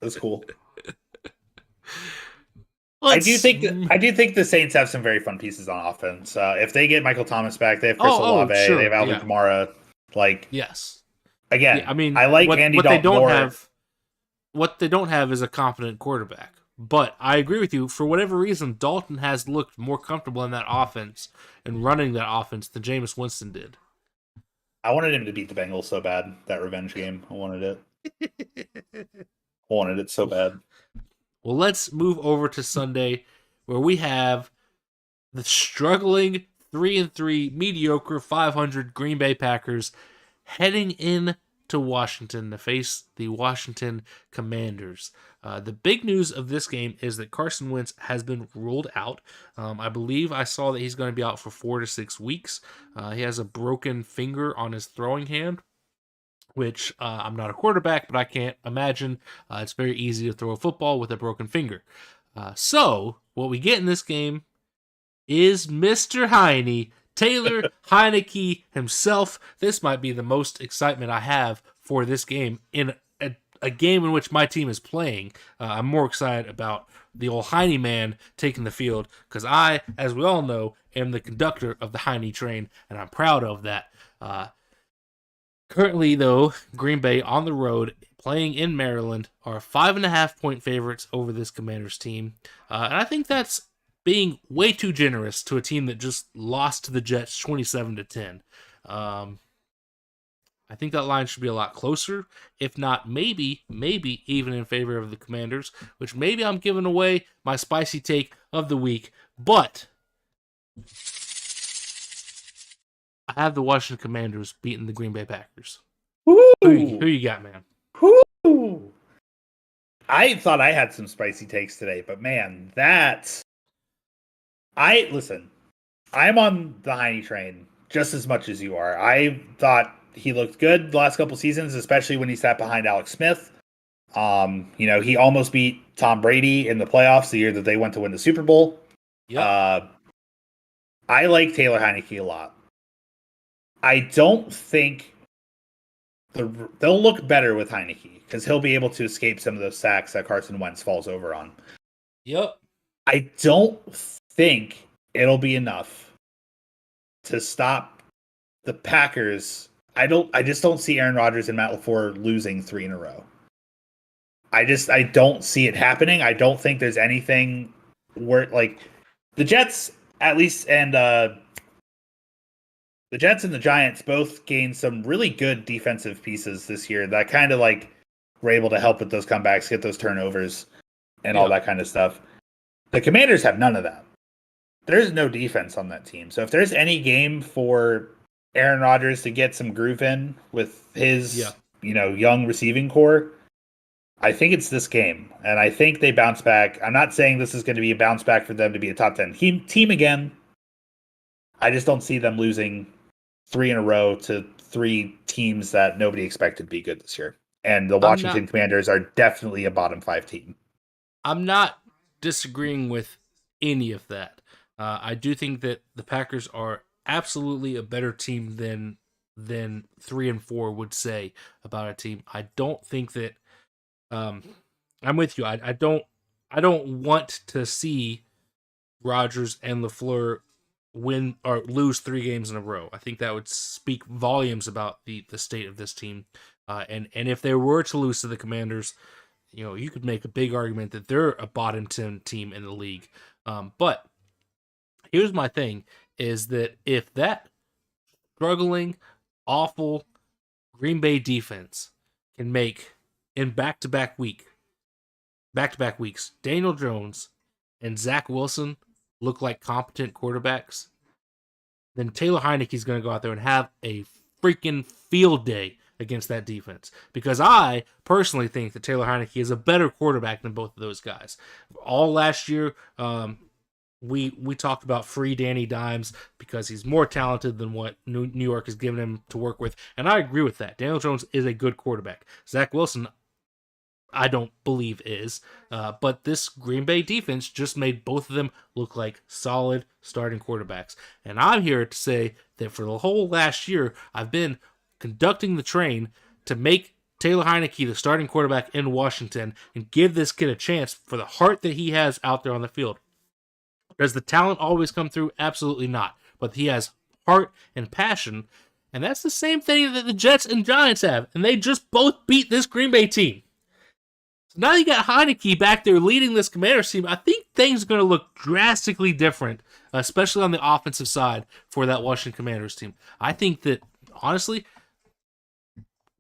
That's cool. I do think the Saints have some very fun pieces on offense. If they get Michael Thomas back, they have Chris Olave, sure. they have Alvin Kamara. Yes. Again, I like Andy Dalton more. What they don't have is a competent quarterback. But I agree with you. For whatever reason, Dalton has looked more comfortable in that offense and running that offense than Jameis Winston did. I wanted him to beat the Bengals so bad, that revenge game. I wanted it so bad. Well, let's move over to Sunday, where we have the struggling 3-3, mediocre 500 Green Bay Packers heading in to Washington to face the Washington Commanders. The big news of this game is that Carson Wentz has been ruled out. I believe I saw that he's going to be out for 4 to 6 weeks. He has a broken finger on his throwing hand, which I'm not a quarterback, but I can't imagine it's very easy to throw a football with a broken finger. So what we get in this game is Mr. Heine, Taylor Heinicke himself. This might be the most excitement I have for this game in a game in which my team is playing. I'm more excited about the old Heine man taking the field because I, as we all know, am the conductor of the Heine train, and I'm proud of that. Currently, though, Green Bay on the road, playing in Maryland, are 5.5-point favorites over this Commanders team. And I think that's being way too generous to a team that just lost to the Jets 27-10. I think that line should be a lot closer, if not maybe even in favor of the Commanders, which maybe I'm giving away my spicy take of the week. But I have the Washington Commanders beating the Green Bay Packers. Woo! Who you got, man? Woo! I thought I had some spicy takes today, but man, listen. I'm on the Heine train just as much as you are. I thought he looked good the last couple seasons, especially when he sat behind Alex Smith. He almost beat Tom Brady in the playoffs the year that they went to win the Super Bowl. Yep. I like Taylor Heinicke a lot. I don't think they'll look better with Heinicke because he'll be able to escape some of those sacks that Carson Wentz falls over on. Yep. I don't think it'll be enough to stop the Packers. I just don't see Aaron Rodgers and Matt LaFleur losing 3 in a row. I don't see it happening. I don't think there's anything where like the Jets at least and the Jets and the Giants both gained some really good defensive pieces this year that kind of like were able to help with those comebacks, get those turnovers and all that kind of stuff. The Commanders have none of that. There's no defense on that team. So if there's any game for Aaron Rodgers to get some groove in with his young receiving core, I think it's this game, and I think they bounce back. I'm not saying this is going to be a bounce back for them to be a top 10 team again. I just don't see them losing 3 in a row to 3 teams that nobody expected to be good this year. And the Washington Commanders are definitely a bottom 5 team. I'm not disagreeing with any of that. I do think that the Packers are absolutely a better team than 3 and 4 would say about a team. I don't think that. I'm with you. I don't want to see Rodgers and LaFleur win or lose 3 games in a row. I think that would speak volumes about the state of this team. And if they were to lose to the Commanders, you could make a big argument that they're a bottom 10 team in the league. But here's my thing is that if that struggling, awful Green Bay defense can make in back-to-back weeks, Daniel Jones and Zach Wilson look like competent quarterbacks, then Taylor Heinicke is going to go out there and have a freaking field day against that defense. Because I personally think that Taylor Heinicke is a better quarterback than both of those guys. All last year, we talked about free Danny Dimes because he's more talented than what New York has given him to work with. And I agree with that. Daniel Jones is a good quarterback. Zach Wilson, I don't believe is. But this Green Bay defense just made both of them look like solid starting quarterbacks. And I'm here to say that for the whole last year, I've been conducting the train to make Taylor Heinicke the starting quarterback in Washington and give this kid a chance for the heart that he has out there on the field. Does the talent always come through? Absolutely not. But he has heart and passion. And that's the same thing that the Jets and Giants have. And they just both beat this Green Bay team. Now you got Heinicke back there leading this Commanders team. I think things are going to look drastically different, especially on the offensive side for that Washington Commanders team. I think that, honestly,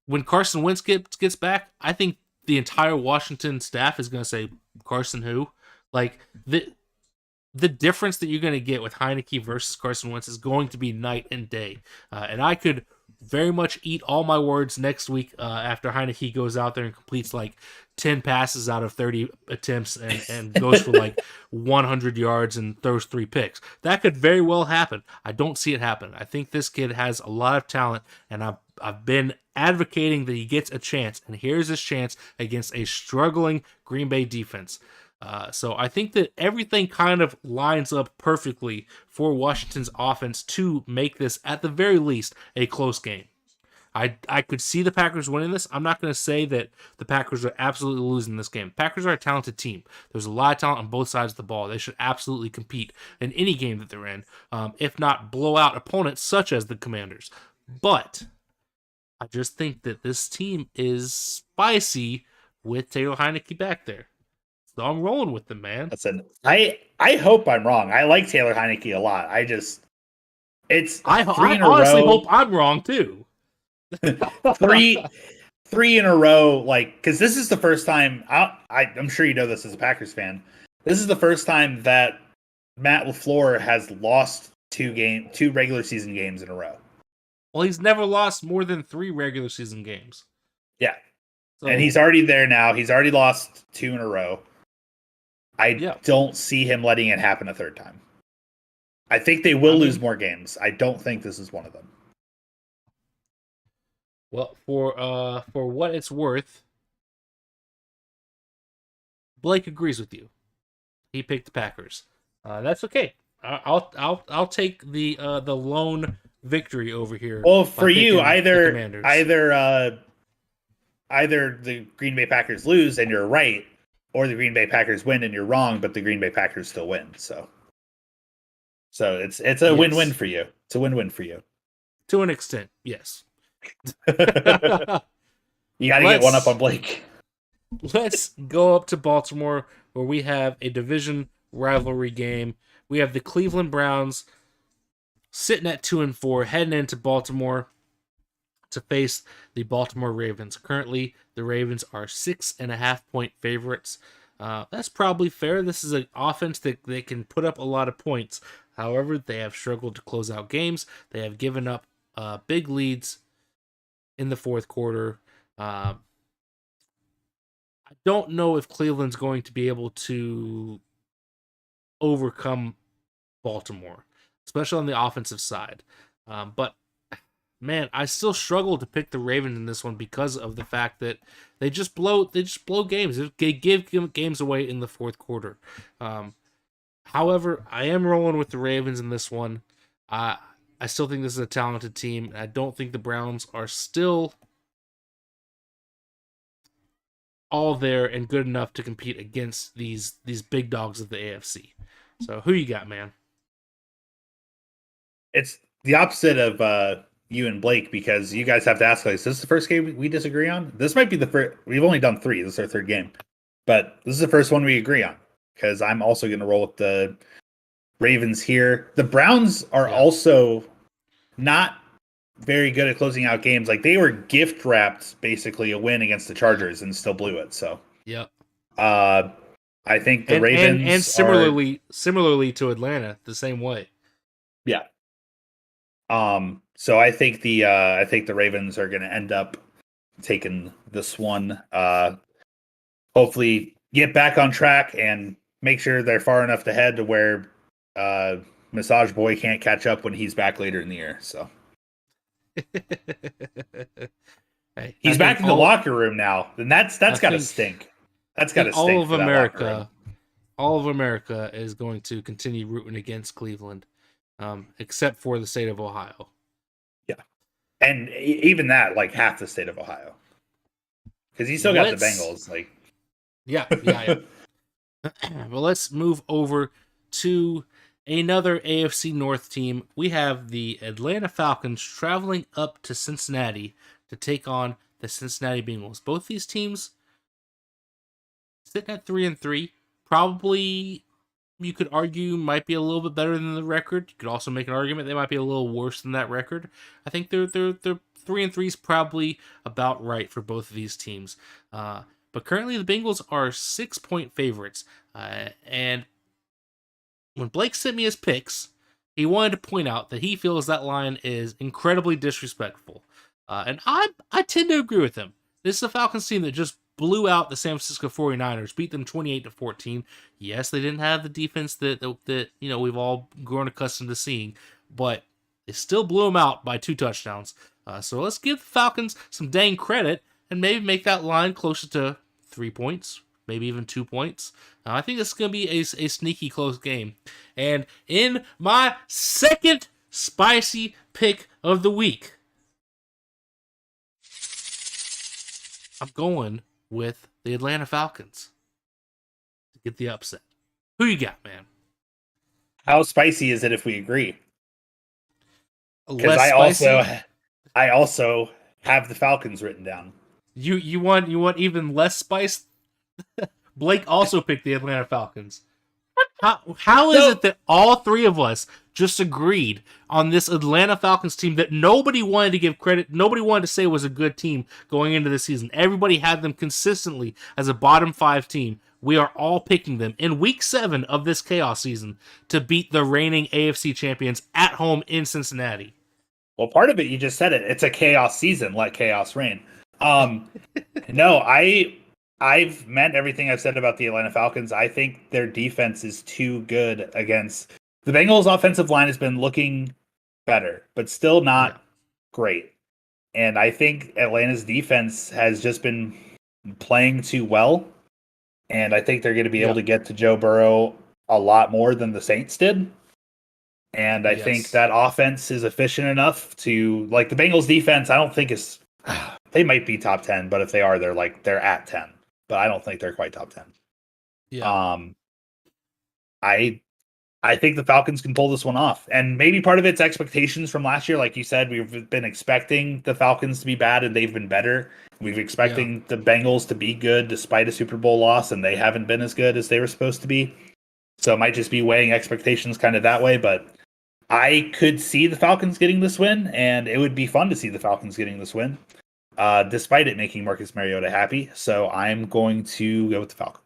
when Carson Wentz gets back, I think the entire Washington staff is going to say, Carson who? Like, the difference that you're going to get with Heinicke versus Carson Wentz is going to be night and day. And I could very much eat all my words next week after Heinicke goes out there and completes like 10 passes out of 30 attempts and goes for like 100 yards and throws 3 picks. That could very well happen. I don't see it happen. I think this kid has a lot of talent, and I've been advocating that he gets a chance, and here's his chance against a struggling Green Bay defense. So I think that everything kind of lines up perfectly for Washington's offense to make this, at the very least, a close game. I could see the Packers winning this. I'm not going to say that the Packers are absolutely losing this game. Packers are a talented team. There's a lot of talent on both sides of the ball. They should absolutely compete in any game that they're in, if not blow out opponents such as the Commanders. But I just think that this team is spicy with Taylor Heinicke back there. So I'm rolling with them, man. Listen, I hope I'm wrong. I like Taylor Heinicke a lot. I honestly hope I'm wrong too. three in a row, like, because this is the first time. I'm sure you know this as a Packers fan. This is the first time that Matt LaFleur has lost 2 regular season games in a row. Well, he's never lost more than 3 regular season games. Yeah. So, And he's already there now. He's already lost 2 in a row. I don't see him letting it happen a third time. I think they will lose more games. I don't think this is one of them. Well, for what it's worth, Blake agrees with you. He picked the Packers. That's okay. I'll take the lone victory over here. Well, for you, either the Green Bay Packers lose and you're right, or the Green Bay Packers win and you're wrong, but the Green Bay Packers still win. So it's a win-win for you. It's a win-win for you. To an extent, yes. You got to get one up on Blake. Let's go up to Baltimore, where we have a division rivalry game. We have the Cleveland Browns sitting at 2-4, heading into Baltimore to face the Baltimore Ravens. Currently, the Ravens are 6.5-point favorites. That's probably fair. This is an offense that they can put up a lot of points. However, they have struggled to close out games. They have given up big leads in the fourth quarter. I don't know if Cleveland's going to be able to overcome Baltimore, especially on the offensive side. But man, I still struggle to pick the Ravens in this one because of the fact that they just blow games. They give games away in the fourth quarter. However, I am rolling with the Ravens in this one. I still think this is a talented team. I don't think the Browns are still all there and good enough to compete against these big dogs of the AFC. So who you got, man? It's the opposite of you and Blake, because you guys have to ask, like, is this the first game we disagree on? This might be the first. We've only done 3. This is our 3rd game. But this is the first one we agree on, because I'm also going to roll with the Ravens here. The Browns are also not very good at closing out games. Like, they were gift wrapped basically a win against the Chargers and still blew it. So I think the Ravens and similarly to Atlanta, the same way. Yeah. So I think the Ravens are going to end up taking this one. Hopefully get back on track and make sure they're far enough ahead to where Massage Boy can't catch up when he's back later in the year. So hey, he's back in the locker room now, and that's got to stink. That's got to stink. All of America is going to continue rooting against Cleveland, except for the state of Ohio. Yeah, and even that, like half the state of Ohio, because he still got the Bengals. Like, yeah. Well, let's move over to another AFC North team. We have the Atlanta Falcons traveling up to Cincinnati to take on the Cincinnati Bengals. Both these teams sitting at 3-3. Probably, you could argue, might be a little bit better than the record. You could also make an argument they might be a little worse than that record. I think they're 3-3 is probably about right for both of these teams. But currently, the Bengals are 6-point favorites. And when Blake sent me his picks, he wanted to point out that he feels that line is incredibly disrespectful. And I tend to agree with him. This is a Falcons team that just blew out the San Francisco 49ers, beat them 28-14. Yes, they didn't have the defense that we've all grown accustomed to seeing, but they still blew them out by 2 touchdowns. So let's give the Falcons some dang credit and maybe make that line closer to 3 points, maybe even 2 points. I think this is going to be a sneaky close game. And in my second spicy pick of the week, I'm going with the Atlanta Falcons to get the upset. Who you got, man? How spicy is it if we agree? Because I also have the Falcons written down. You want even less spice? Blake also picked the Atlanta Falcons. How is it that all 3 of us just agreed on this Atlanta Falcons team that nobody wanted to give credit, nobody wanted to say was a good team going into the season? Everybody had them consistently as a bottom 5 team. We are all picking them in week 7 of this chaos season to beat the reigning AFC champions at home in Cincinnati. Well, part of it, you just said it. It's a chaos season. Let chaos reign. Um, no, I've meant everything I've said about the Atlanta Falcons. I think their defense is too good against the Bengals. Offensive line has been looking better, but still not great. And I think Atlanta's defense has just been playing too well. And I think they're going to be able to get to Joe Burrow a lot more than the Saints did. And I think that offense is efficient enough to, like, the Bengals defense, I don't think is, they might be top 10, but if they are, they're at 10. But I don't think they're quite top 10. Yeah. I think the Falcons can pull this one off. And maybe part of it's expectations from last year. Like you said, we've been expecting the Falcons to be bad, and they've been better. We've expecting the Bengals to be good despite a Super Bowl loss, and they haven't been as good as they were supposed to be. So it might just be weighing expectations kind of that way. But I could see the Falcons getting this win, and it would be fun to see the Falcons getting this win, despite it making Marcus Mariota happy. So I'm going to go with the Falcons.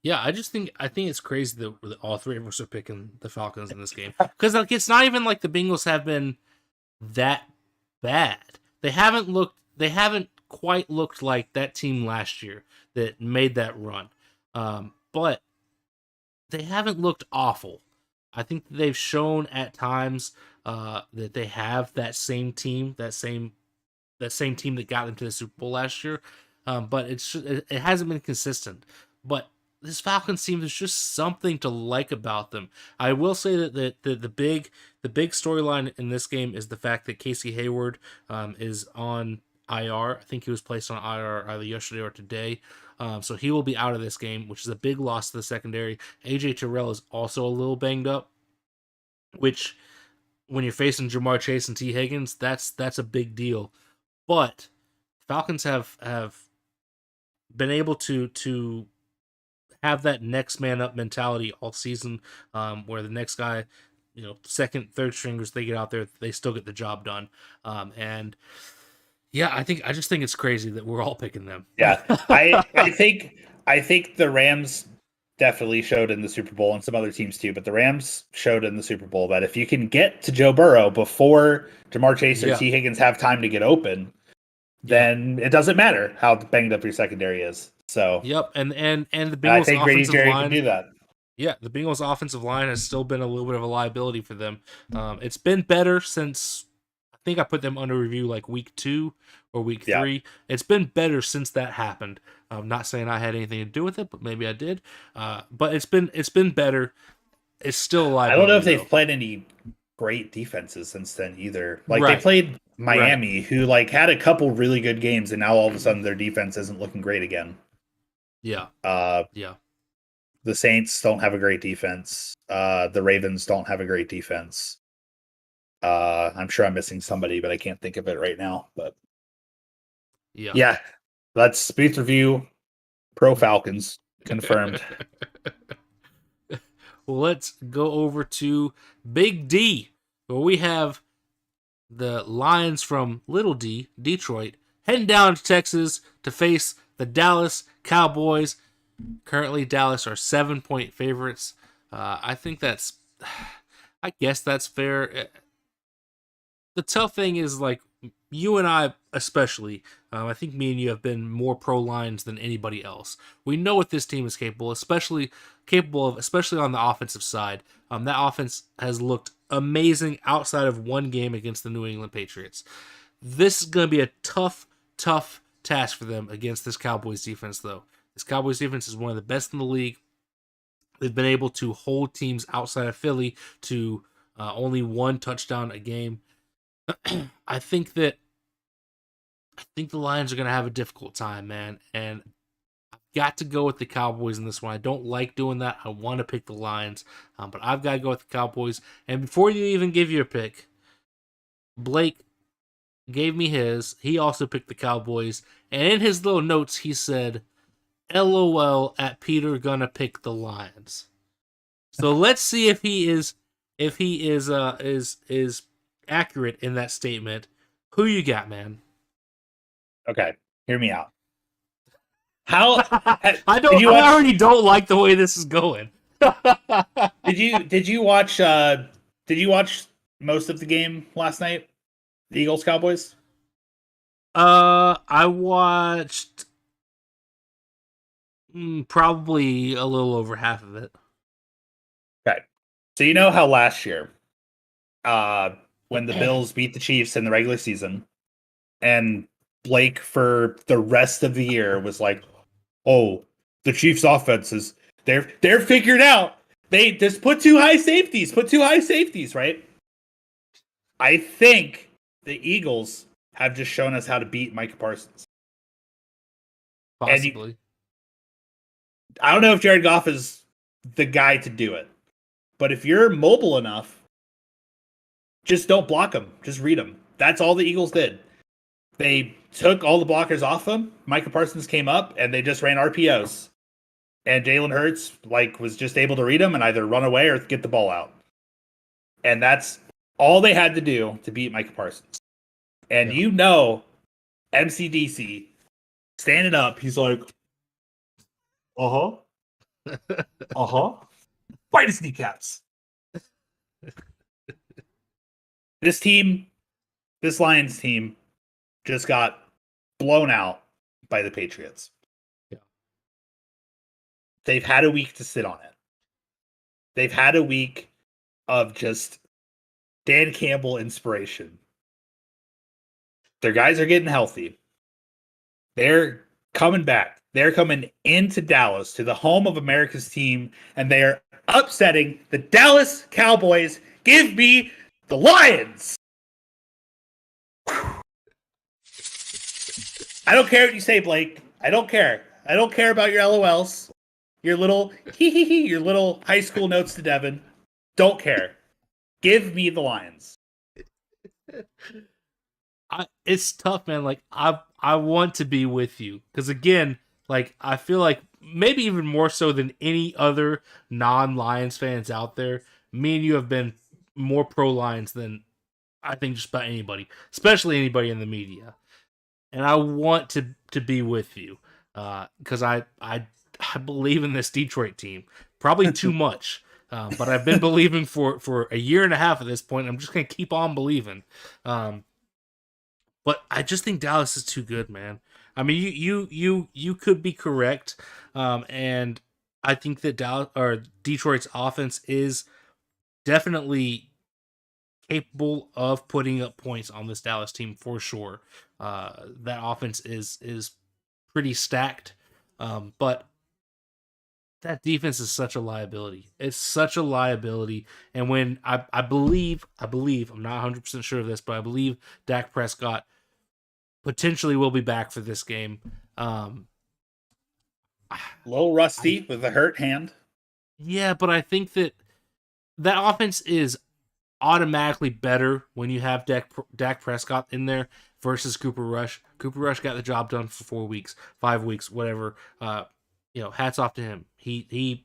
Yeah, I think it's crazy that all three of us are picking the Falcons in this game, because like it's not even like the Bengals have been that bad. They haven't quite looked like that team last year that made that run, but they haven't looked awful. I think they've shown at times that they have that same team that got them to the Super Bowl last year, but it hasn't been consistent. But this Falcons team, there's just something to like about them. I will say that the big storyline in this game is the fact that Casey Hayward is on IR. I think he was placed on IR either yesterday or today. So he will be out of this game, which is a big loss to the secondary. AJ Terrell is also a little banged up, which when you're facing Jamar Chase and T. Higgins, that's a big deal. But Falcons have been able to have that next man up mentality all season, where the next guy, second, third stringers, they get out there, they still get the job done. And yeah, I just think it's crazy that we're all picking them. Yeah, I think the Rams definitely showed in the Super Bowl, and some other teams too, but the Rams showed in the Super Bowl that if you can get to Joe Burrow before Jamar Chase or T. Higgins have time to get open, then it doesn't matter how banged up your secondary is. So and the Bengals, I think Grady Jarrett can do that. Yeah, the Bengals offensive line has still been a little bit of a liability for them. It's been better since, I think I put them under review like week 2 or week 3. It's been better since that happened. I'm not saying I had anything to do with it, but maybe I did. But it's been better. It's still a liability. I don't know if they've played any great defenses since then either. Like they played Miami, who like had a couple really good games, and now all of a sudden their defense isn't looking great again. Yeah. The Saints don't have a great defense. The Ravens don't have a great defense. I'm sure I'm missing somebody, but I can't think of it right now. But yeah. Let's Booth Review Pro Falcons confirmed. Well, let's go over to Big D, where we have the Lions from Little D, Detroit, heading down to Texas to face the Dallas Cowboys. Currently, Dallas are 7-point favorites. I guess that's fair. The tough thing is, like, you and I especially, I think me and you have been more pro Lions than anybody else. We know what this team is capable of, especially on the offensive side. That offense has looked amazing outside of one game against the New England Patriots. This is going to be a tough task for them against this Cowboys defense, though. This Cowboys defense is one of the best in the league. They've been able to hold teams outside of Philly to only one touchdown a game. I think the Lions are going to have a difficult time, man. And I've got to go with the Cowboys in this one. I don't like doing that. I want to pick the Lions, but I've got to go with the Cowboys. And before you even give your pick, Blake gave me his. He also picked the Cowboys. And in his little notes, he said, LOL at Peter gonna pick the Lions. So let's see if he is accurate in that statement. Who you got, man? Okay, hear me out. How I already don't like the way this is going. Did you watch most of the game last night? The Eagles Cowboys? I watched probably a little over half of it. Okay. So you know how last year, when the Bills beat the Chiefs in the regular season, and Blake for the rest of the year was like, "Oh, the Chiefs' offense is they're figured out. They just put two high safeties, right?" I think the Eagles have just shown us how to beat Micah Parsons. Possibly. I don't know if Jared Goff is the guy to do it, but if you're mobile enough, just don't block him. Just read him. That's all the Eagles did. They took all the blockers off him. Micah Parsons came up, and they just ran RPOs. And Jalen Hurts was just able to read him and either run away or get the ball out. And that's all they had to do to beat Micah Parsons. And you know, MCDC standing up, he's like, fight his kneecaps. This Lions team just got blown out by the Patriots. Yeah. They've had a week to sit on it. They've had a week of just Dan Campbell inspiration. Their guys are getting healthy. They're coming back. They're coming into Dallas, to the home of America's team, and they are upsetting the Dallas Cowboys. Give me the Lions. I don't care what you say, Blake. I don't care. I don't care about your LOLs. Your little your little high school notes to Devin. Don't care. Give me the Lions. It's tough, man. Like I want to be with you because again, like I feel like maybe even more so than any other non-Lions fans out there, me and you have been more pro Lions than I think just about anybody, especially anybody in the media. And I want to be with you because I believe in this Detroit team. Probably too much, but I've been believing for a year and a half at this point. I'm just gonna keep on believing. But I just think Dallas is too good, man. I mean, you could be correct, and I think that Dallas or Detroit's offense is definitely capable of putting up points on this Dallas team for sure. That offense is pretty stacked, but that defense is such a liability. It's such a liability. And when I believe, I'm not 100% sure of this, but I believe Dak Prescott potentially will be back for this game. A little rusty with a hurt hand. Yeah, but I think that offense is automatically better when you have Dak Prescott in there versus Cooper Rush. Cooper Rush got the job done for 4 weeks, 5 weeks, whatever. Hats off to him. He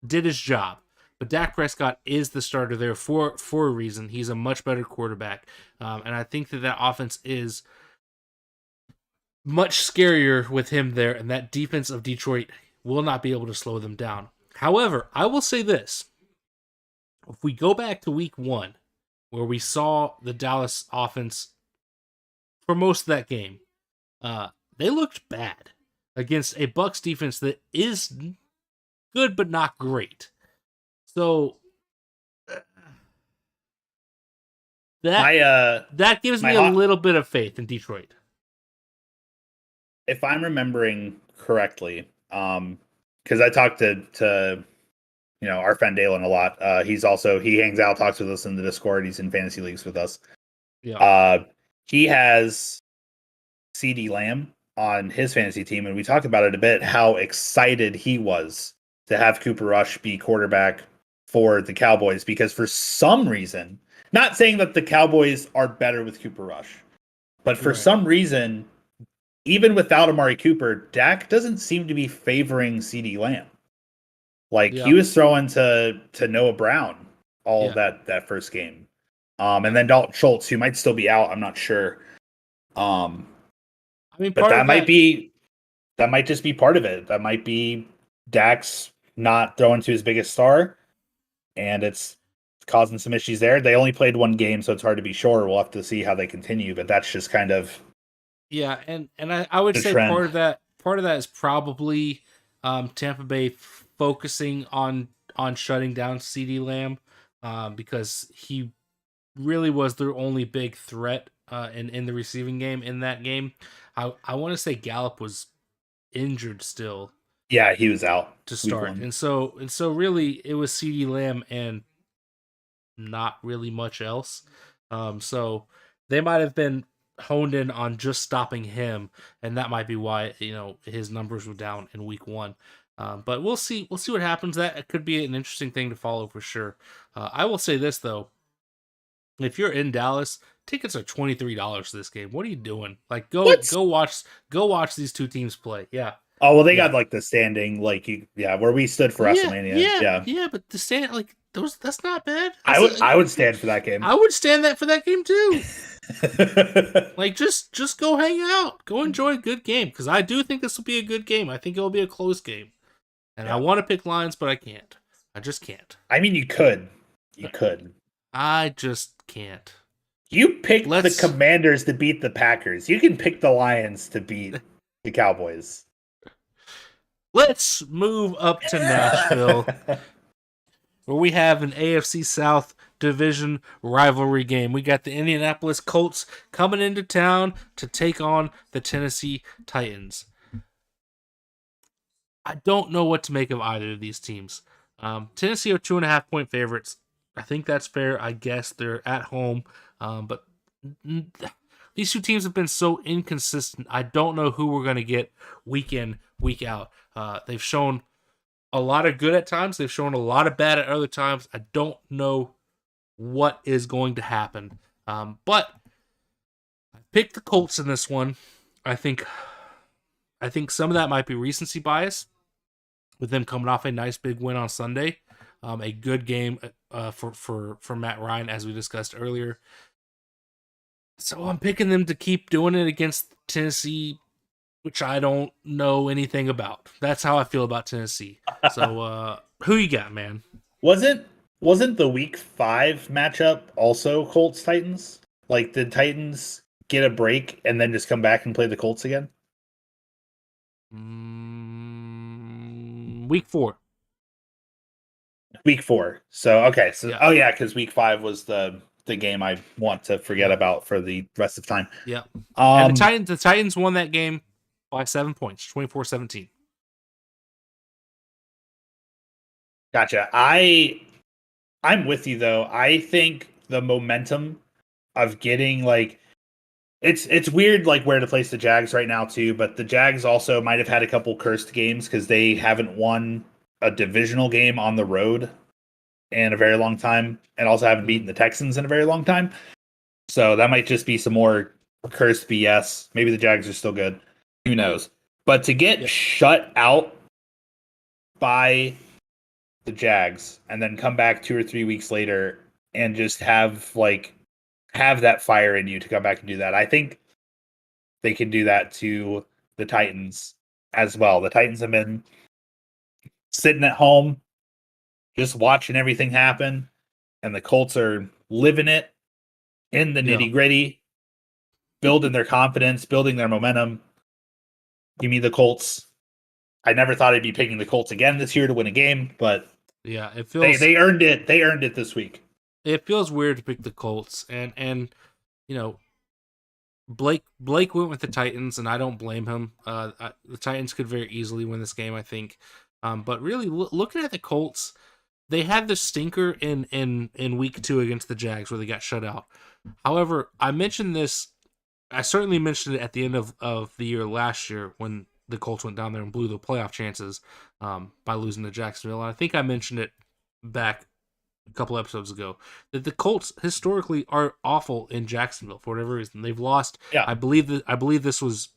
did his job. But Dak Prescott is the starter there for a reason. He's a much better quarterback. And I think that offense is much scarier with him there, and that defense of Detroit will not be able to slow them down. However, I will say this. If we go back to week 1, where we saw the Dallas offense for most of that game, they looked bad against a Bucs defense that is good but not great. So that gives me a little bit of faith in Detroit. If I'm remembering correctly, because I talked to our friend Dalen a lot. He hangs out, talks with us in the Discord. He's in fantasy leagues with us. Yeah. He has CeeDee Lamb on his fantasy team, and we talked about it a bit, how excited he was to have Cooper Rush be quarterback for the Cowboys, because for some reason, not saying that the Cowboys are better with Cooper Rush, but for some reason, even without Amari Cooper, Dak doesn't seem to be favoring CeeDee Lamb. He was throwing to Noah Brown all that first game. And then Dalton Schultz, who might still be out, I'm not sure. But that might just be part of it. That might be Dak's not throwing to his biggest star, and it's causing some issues there. They only played one game, so it's hard to be sure. We'll have to see how they continue, but that's just kind of and I would the say trend. part of that is probably Tampa Bay focusing on shutting down CeeDee Lamb because he really was their only big threat in the receiving game in that game. I want to say Gallup was injured still Yeah, he was out to week start, one. and so really it was CeeDee Lamb and not really much else. So they might have been honed in on just stopping him, and that might be why his numbers were down in week one. But we'll see. We'll see what happens. That could be an interesting thing to follow for sure. I will say this though: if you're in Dallas, tickets are $23 this game. What are you doing? Like, go watch these two teams play. Yeah. Oh well, they Yeah. got like the standing, like where we stood for WrestleMania. Yeah, But the stand like those, that's not bad. I would stand for that game. I would stand that for that game too. Like, just go hang out, go enjoy a good game, because I do think this will be a good game. I think it will be a close game, and I want to pick Lions, but I can't. I just can't. I mean, you could. I just can't. You picked the Commanders to beat the Packers. You can pick the Lions to beat the Cowboys. Let's move up to Nashville, where we have an AFC South division rivalry game. We got the Indianapolis Colts coming into town to take on the Tennessee Titans. I don't know what to make of either of these teams. Tennessee are 2.5-point favorites. I think that's fair. I guess they're at home, but these two teams have been so inconsistent. I don't know who we're going to get week in, week out. They've shown a lot of good at times. They've shown a lot of bad at other times. I don't know what is going to happen. But I picked the Colts in this one. I think some of that might be recency bias with them coming off a nice big win on Sunday. A good game for Matt Ryan, as we discussed earlier. So I'm picking them to keep doing it against Tennessee, which I don't know anything about. That's how I feel about Tennessee. So who you got, man? Wasn't the week 5 matchup also Colts Titans? Like, did Titans get a break and then just come back and play the Colts again? Week 4. Week 4. So okay. So yeah. Because week 5 was the game I want to forget about for the rest of time. Yeah. And the Titans won that game by 7 points, 24-17. Gotcha. I'm with you though. I think the momentum of getting like it's weird like where to place the Jags right now too, but the Jags also might have had a couple cursed games because they haven't won a divisional game on the road in a very long time, and also haven't beaten the Texans in a very long time. So that might just be some more cursed BS. Maybe the Jags are still good. Who knows? But to get shut out by the Jags and then come back 2 or 3 weeks later and just have that fire in you to come back and do that. I think they can do that to the Titans as well. The Titans have been sitting at home, just watching everything happen, and the Colts are living it in the nitty-gritty, building their confidence, building their momentum. Give me the Colts. I never thought I'd be picking the Colts again this year to win a game, but yeah, it feels they earned it. They earned it this week. It feels weird to pick the Colts, and Blake went with the Titans, and I don't blame him. The Titans could very easily win this game, I think. But really, looking at the Colts, they had the stinker in week 2 against the Jags where they got shut out. However, I certainly mentioned it at the end of the year last year when the Colts went down there and blew the playoff chances by losing to Jacksonville. And I think I mentioned it back a couple episodes ago that the Colts historically are awful in Jacksonville for whatever reason. They've lost. Yeah. I believe this was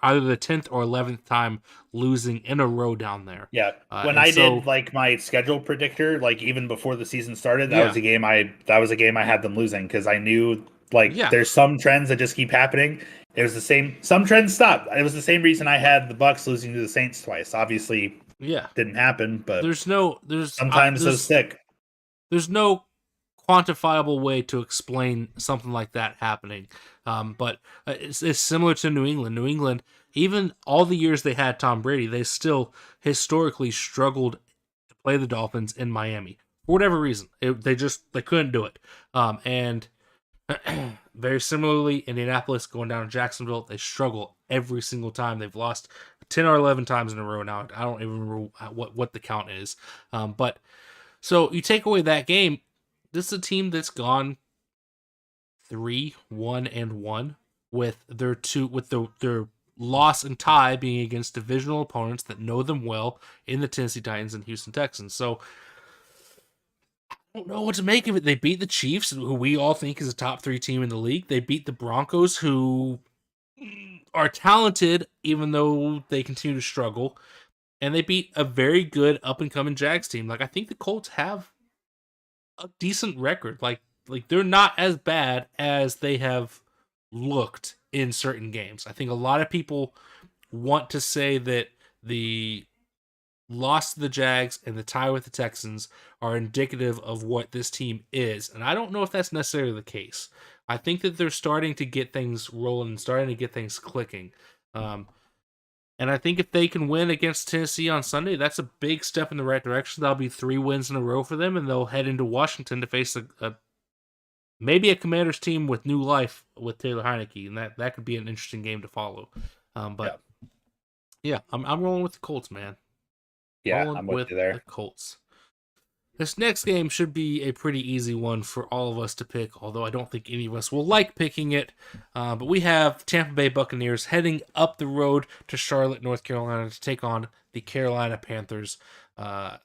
either the 10th or 11th time losing in a row down there. Yeah. When I did like my schedule predictor, like even before the season started, that was a game I had them losing because I knew there's some trends that just keep happening. It was the same. Some trends stopped. It was the same reason I had the Bucks losing to the Saints twice. Obviously, didn't happen. But sometimes those stick. There's no quantifiable way to explain something like that happening. But it's similar to New England. New England, even all the years they had Tom Brady, they still historically struggled to play the Dolphins in Miami for whatever reason. They couldn't do it. And very similarly, Indianapolis going down to Jacksonville, they struggle every single time. They've lost 10 or 11 times in a row now. I don't even remember what the count is. But so you take away that game, this is a team that's gone 3-1-1 with their loss and tie being against divisional opponents that know them well in the Tennessee Titans and Houston Texans. So I don't know what to make of it. They beat the Chiefs, who we all think is a top 3 team in the league. They beat the Broncos, who are talented, even though they continue to struggle. And they beat a very good up-and-coming Jags team. Like, I think the Colts have a decent record. Like they're not as bad as they have looked in certain games. I think a lot of people want to say that the loss to the Jags and the tie with the Texans are indicative of what this team is. And I don't know if that's necessarily the case. I think that they're starting to get things rolling and starting to get things clicking. And I think if they can win against Tennessee on Sunday, that's a big step in the right direction. That'll be 3 wins in a row for them, and they'll head into Washington to face maybe a Commanders team with new life with Taylor Heineke, and that could be an interesting game to follow. But I'm rolling with the Colts, man. Yeah, I'm with you there. The Colts. This next game should be a pretty easy one for all of us to pick, although I don't think any of us will like picking it. But we have Tampa Bay Buccaneers heading up the road to Charlotte, North Carolina to take on the Carolina Panthers. The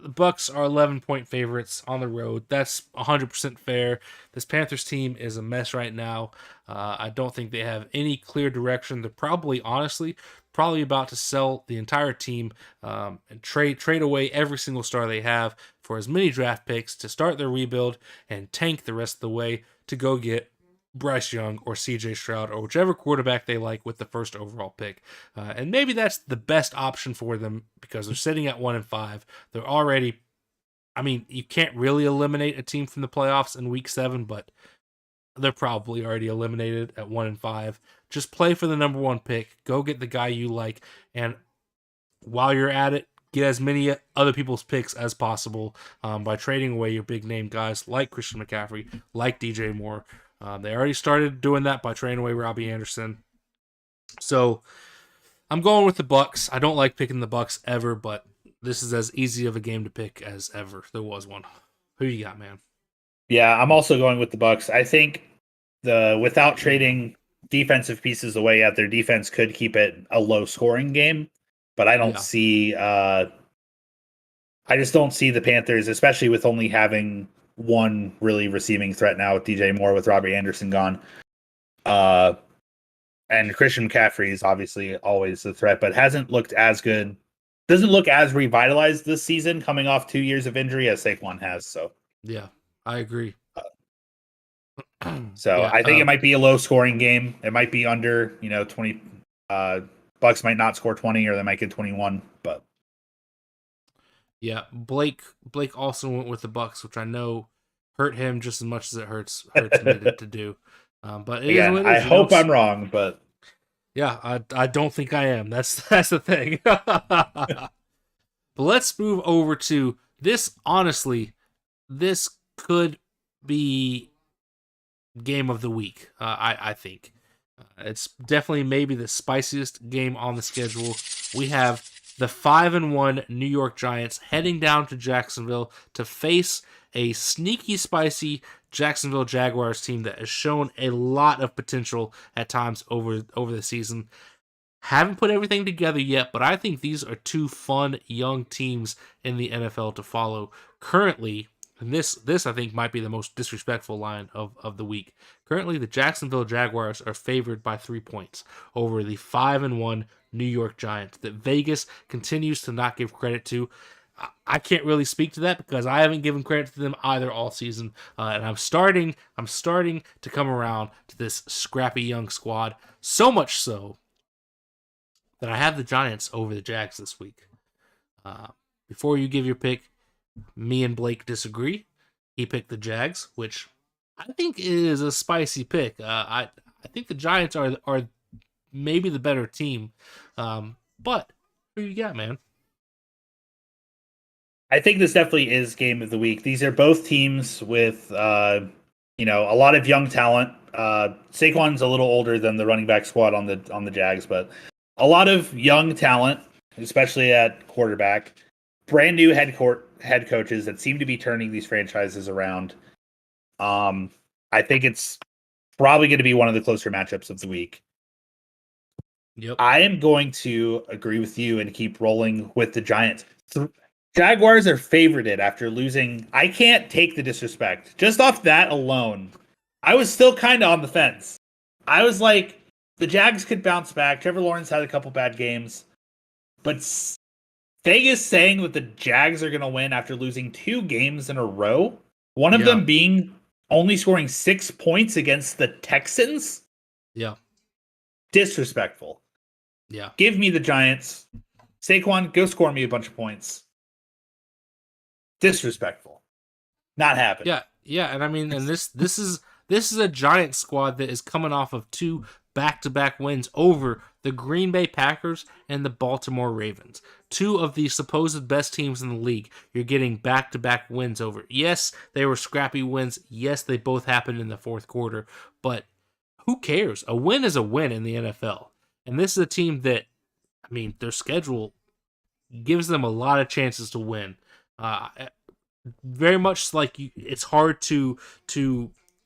Bucs are 11-point favorites on the road. That's 100% fair. This Panthers team is a mess right now. I don't think they have any clear direction. They're probably about to sell the entire team and trade away every single star they have for as many draft picks to start their rebuild and tank the rest of the way to go get Bryce Young or CJ Stroud or whichever quarterback they like with the first overall pick. And maybe that's the best option for them because they're sitting at 1-5. They're already, you can't really eliminate a team from the playoffs in week 7, but they're probably already eliminated at 1-5. Just play for the number 1 pick. Go get the guy you like. And while you're at it, get as many other people's picks as possible by trading away your big name guys like Christian McCaffrey, like DJ Moore. They already started doing that by trading away Robbie Anderson. So I'm going with the Bucs. I don't like picking the Bucs ever, but this is as easy of a game to pick as ever there was one. Who you got, man? Yeah, I'm also going with the Bucs. I think without trading defensive pieces away, their defense could keep it a low scoring game, but I don't see. I just don't see the Panthers, especially with only having one really receiving threat now with DJ Moore, with Robbie Anderson gone. And Christian McCaffrey is obviously always a threat, but hasn't looked as good. Doesn't look as revitalized this season, coming off 2 years of injury as Saquon has. So yeah, I agree. I think it might be a low scoring game. It might be under 20. Bucs might not score 20, or they might get 21. But yeah, Blake also went with the Bucs, which I know hurt him just as much as it hurts me to do. But again, I hope I'm wrong, but yeah, I don't think I am. That's the thing. But let's move over to this. Honestly, this could be game of the week. I think it's definitely maybe the spiciest game on the schedule. We have the 5-1 New York Giants heading down to Jacksonville to face a sneaky, spicy Jacksonville Jaguars team that has shown a lot of potential at times over the season. Haven't put everything together yet, but I think these are 2 fun young teams in the NFL to follow currently. And this I think might be the most disrespectful line of the week. Currently, the Jacksonville Jaguars are favored by 3 points over the 5-1 New York Giants that Vegas continues to not give credit to. I can't really speak to that because I haven't given credit to them either all season, and I'm starting to come around to this scrappy young squad. So much so that I have the Giants over the Jags this week. Before you give your pick, me and Blake disagree. He picked the Jags, which I think is a spicy pick. I think the Giants are maybe the better team, but who you got, man? I think this definitely is game of the week. These are both teams with a lot of young talent. Saquon's a little older than the running back squad on the Jags, but a lot of young talent, especially at quarterback. Brand new head coaches that seem to be turning these franchises around. I think it's probably going to be one of the closer matchups of the week. Yep. I am going to agree with you and keep rolling with the Giants. Jaguars are favorited after losing. I can't take the disrespect. Just off that alone, I was still kind of on the fence. I was like, the Jags could bounce back. Trevor Lawrence had a couple bad games. But Vegas saying that the Jags are going to win after losing 2 games in a row, one of them being only scoring 6 points against the Texans? Yeah. Disrespectful. Yeah. Give me the Giants. Saquon, go score me a bunch of points. Disrespectful. Not happening. Yeah, and I mean, and this is a Giants squad that is coming off of 2 back-to-back wins over the Green Bay Packers and the Baltimore Ravens. 2 of the supposed best teams in the league. You're getting back-to-back wins over. Yes, they were scrappy wins. Yes, they both happened in the fourth quarter, but who cares? A win is a win in the NFL. And this is a team that, I mean, their schedule gives them a lot of chances to win. Very much like it's hard to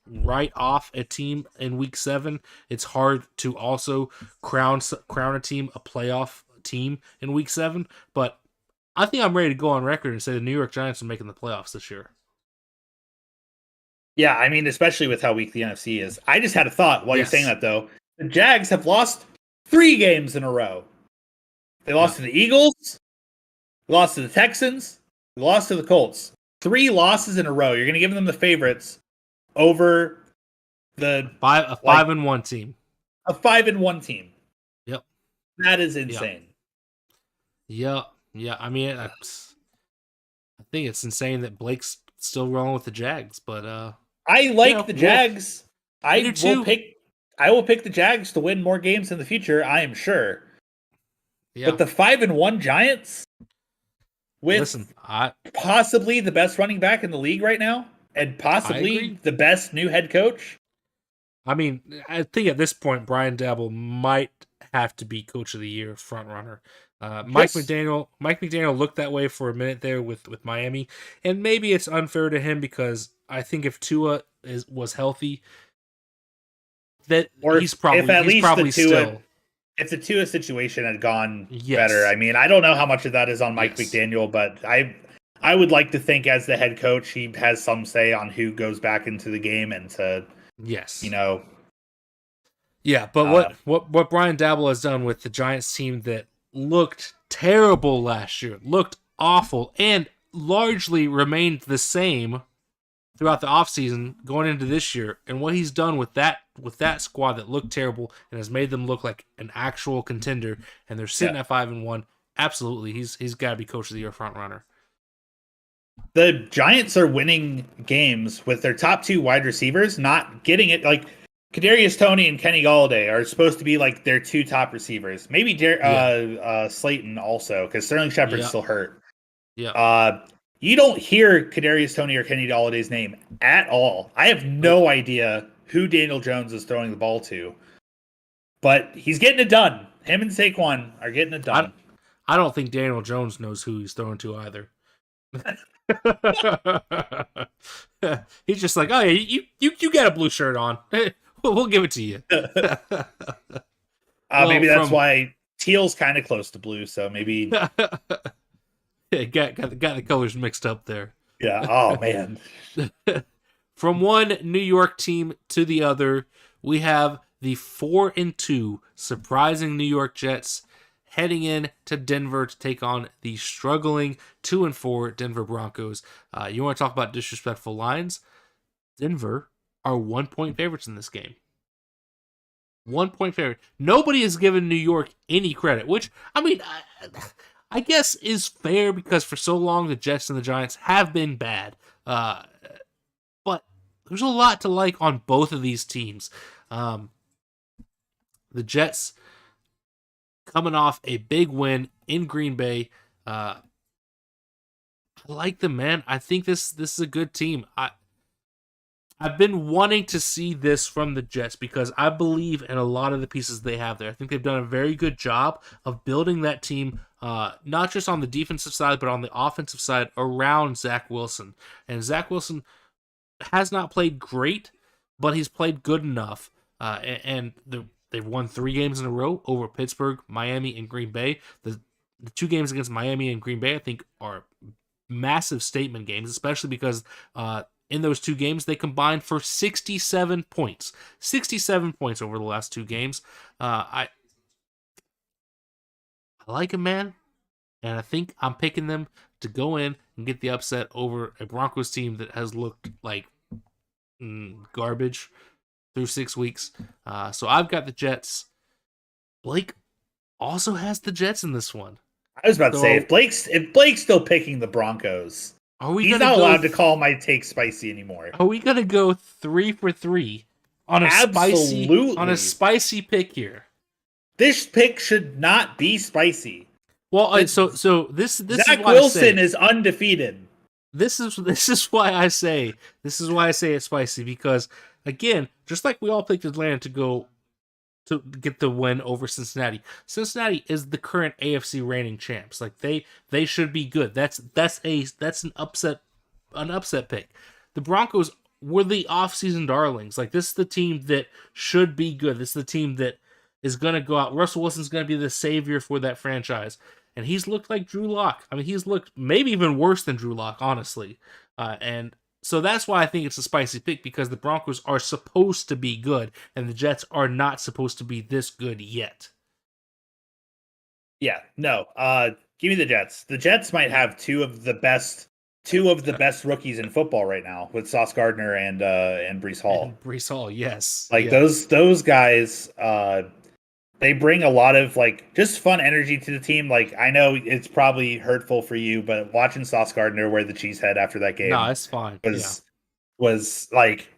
write off a team in week 7. It's hard to also crown a team a playoff team in week 7. But I think I'm ready to go on record and say the New York Giants are making the playoffs this year. Yeah, I mean, especially with how weak the NFC is. I just had a thought while you're saying that, though. The Jags have lost 3 games in a row. They lost to the Eagles, they lost to the Texans, they lost to the Colts. 3 losses in a row. You're going to give them the favorites over the 5-1 team. A 5-1 team. Yep. That is insane. Yeah. I mean, I think it's insane that Blake's still rolling with the Jags, but I like the Jags. I will pick the Jags to win more games in the future, I am sure. Yeah. But the 5-1 Giants with possibly the best running back in the league right now and possibly the best new head coach. I mean, I think at this point Brian Daboll might have to be coach of the year front runner. Mike McDaniel looked that way for a minute there with Miami, and maybe it's unfair to him because I think if Tua was healthy, that he's probably still. If the Tua situation had gone better, I mean, I don't know how much of that is on Mike McDaniel, but I would like to think as the head coach, he has some say on who goes back into the game and to, Yeah, but what Brian Daboll has done with the Giants team that looked terrible last year, looked awful, and largely remained the same throughout the offseason going into this year, and what he's done with that squad that looked terrible and has made them look like an actual contender, and they're sitting at 5-1. Absolutely, he's got to be coach of the year front runner. The Giants are winning games with their top 2 wide receivers not getting it. Like Kadarius Toney and Kenny Golladay are supposed to be like their 2 top receivers. Maybe Slayton also, because Sterling Shepard's still hurt. Yeah. You don't hear Kadarius Toney or Kenny Galladay's name at all. I have no idea who Daniel Jones is throwing the ball to, but he's getting it done. Him and Saquon are getting it done. I don't think Daniel Jones knows who he's throwing to either. He's just like, oh yeah, you got a blue shirt on. We'll give it to you. Maybe that's why teal's kind of close to blue, so maybe. Yeah, got the colors mixed up there. Yeah. Oh man. From one New York team to the other, we have the 4-2 surprising New York Jets heading in to Denver to take on the struggling 2-4 Denver Broncos. You want to talk about disrespectful lines? Denver are 1-point favorites in this game. 1-point favorite. Nobody has given New York any credit, which, I mean, I guess is fair because for so long the Jets and the Giants have been bad. there's a lot to like on both of these teams. The Jets coming off a big win in Green Bay. I like them, man. I think this is a good team. I've been wanting to see this from the Jets because I believe in a lot of the pieces they have there. I think they've done a very good job of building that team, not just on the defensive side, but on the offensive side around Zach Wilson. And Zach Wilson has not played great, but he's played good enough. They've won 3 games in a row over Pittsburgh, Miami, and Green Bay. The 2 games against Miami and Green Bay, I think, are massive statement games, especially because in those 2 games, they combined for 67 points. 67 points over the last 2 games. I like him, man. And I think I'm picking them to go in and get the upset over a Broncos team that has looked like garbage through 6 weeks. So I've got the Jets. Blake also has the Jets in this one. I was about to say, if Blake's still picking the Broncos, he's not allowed to call my take spicy anymore. Are we gonna go 3 for 3 on a spicy pick here? This pick should not be spicy. Well, so this Zach Wilson is undefeated. This is why I say it's spicy, because again, just like we all picked Atlanta to go to get the win over Cincinnati. Cincinnati is the current AFC reigning champs. Like they should be good. That's an upset pick. The Broncos were the offseason darlings. Like, this is the team that should be good. This is the team that is going to go out. Russell Wilson's going to be the savior for that franchise. And he's looked like Drew Lock. I mean, he's looked maybe even worse than Drew Lock, honestly. And so that's why I think it's a spicy pick, because the Broncos are supposed to be good, and the Jets are not supposed to be this good yet. Yeah, no. Give me the Jets. The Jets might have two of the best rookies in football right now, with Sauce Gardner and Breece Hall. And Breece Hall, yes. Those guys, they bring a lot of just fun energy to the team. Like, I know it's probably hurtful for you, but watching Sauce Gardner wear the cheese head after that game, no, it's fine. Was like,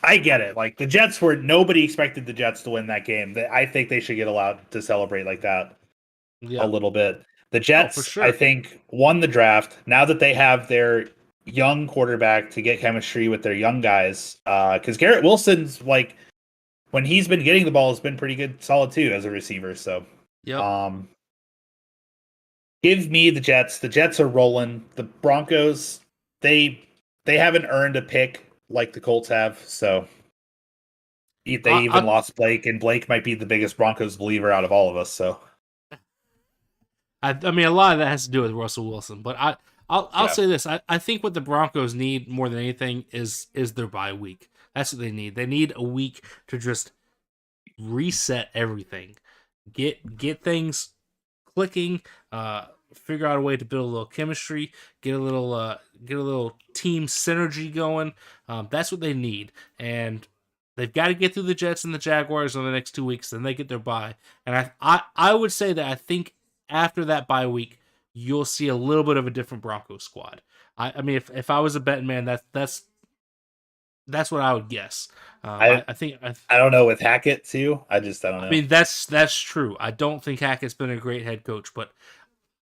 I get it. Like, the Jets nobody expected the Jets to win that game. I think they should get allowed to celebrate like that a little bit. The Jets, for sure, I think, won the draft. Now that they have their young quarterback to get chemistry with their young guys, because Garrett Wilson's when he's been getting the ball, has been pretty good, solid too as a receiver. So, give me the Jets. The Jets are rolling. The Broncos, they haven't earned a pick like the Colts have. So, they even lost Blake, and Blake might be the biggest Broncos believer out of all of us. So, I mean, a lot of that has to do with Russell Wilson, but I'll say this: I think what the Broncos need more than anything is their bye week. That's what they need. They need a week to just reset everything, get things clicking, figure out a way to build a little chemistry, get a little team synergy going. That's what they need, and they've got to get through the Jets and the Jaguars in the next 2 weeks. Then they get their bye, and I would say that I think after that bye week, you'll see a little bit of a different Broncos squad. I mean, if I was a betting man, that's what I would guess. I don't know with Hackett too. I don't know. I mean, that's true. I don't think Hackett's been a great head coach, but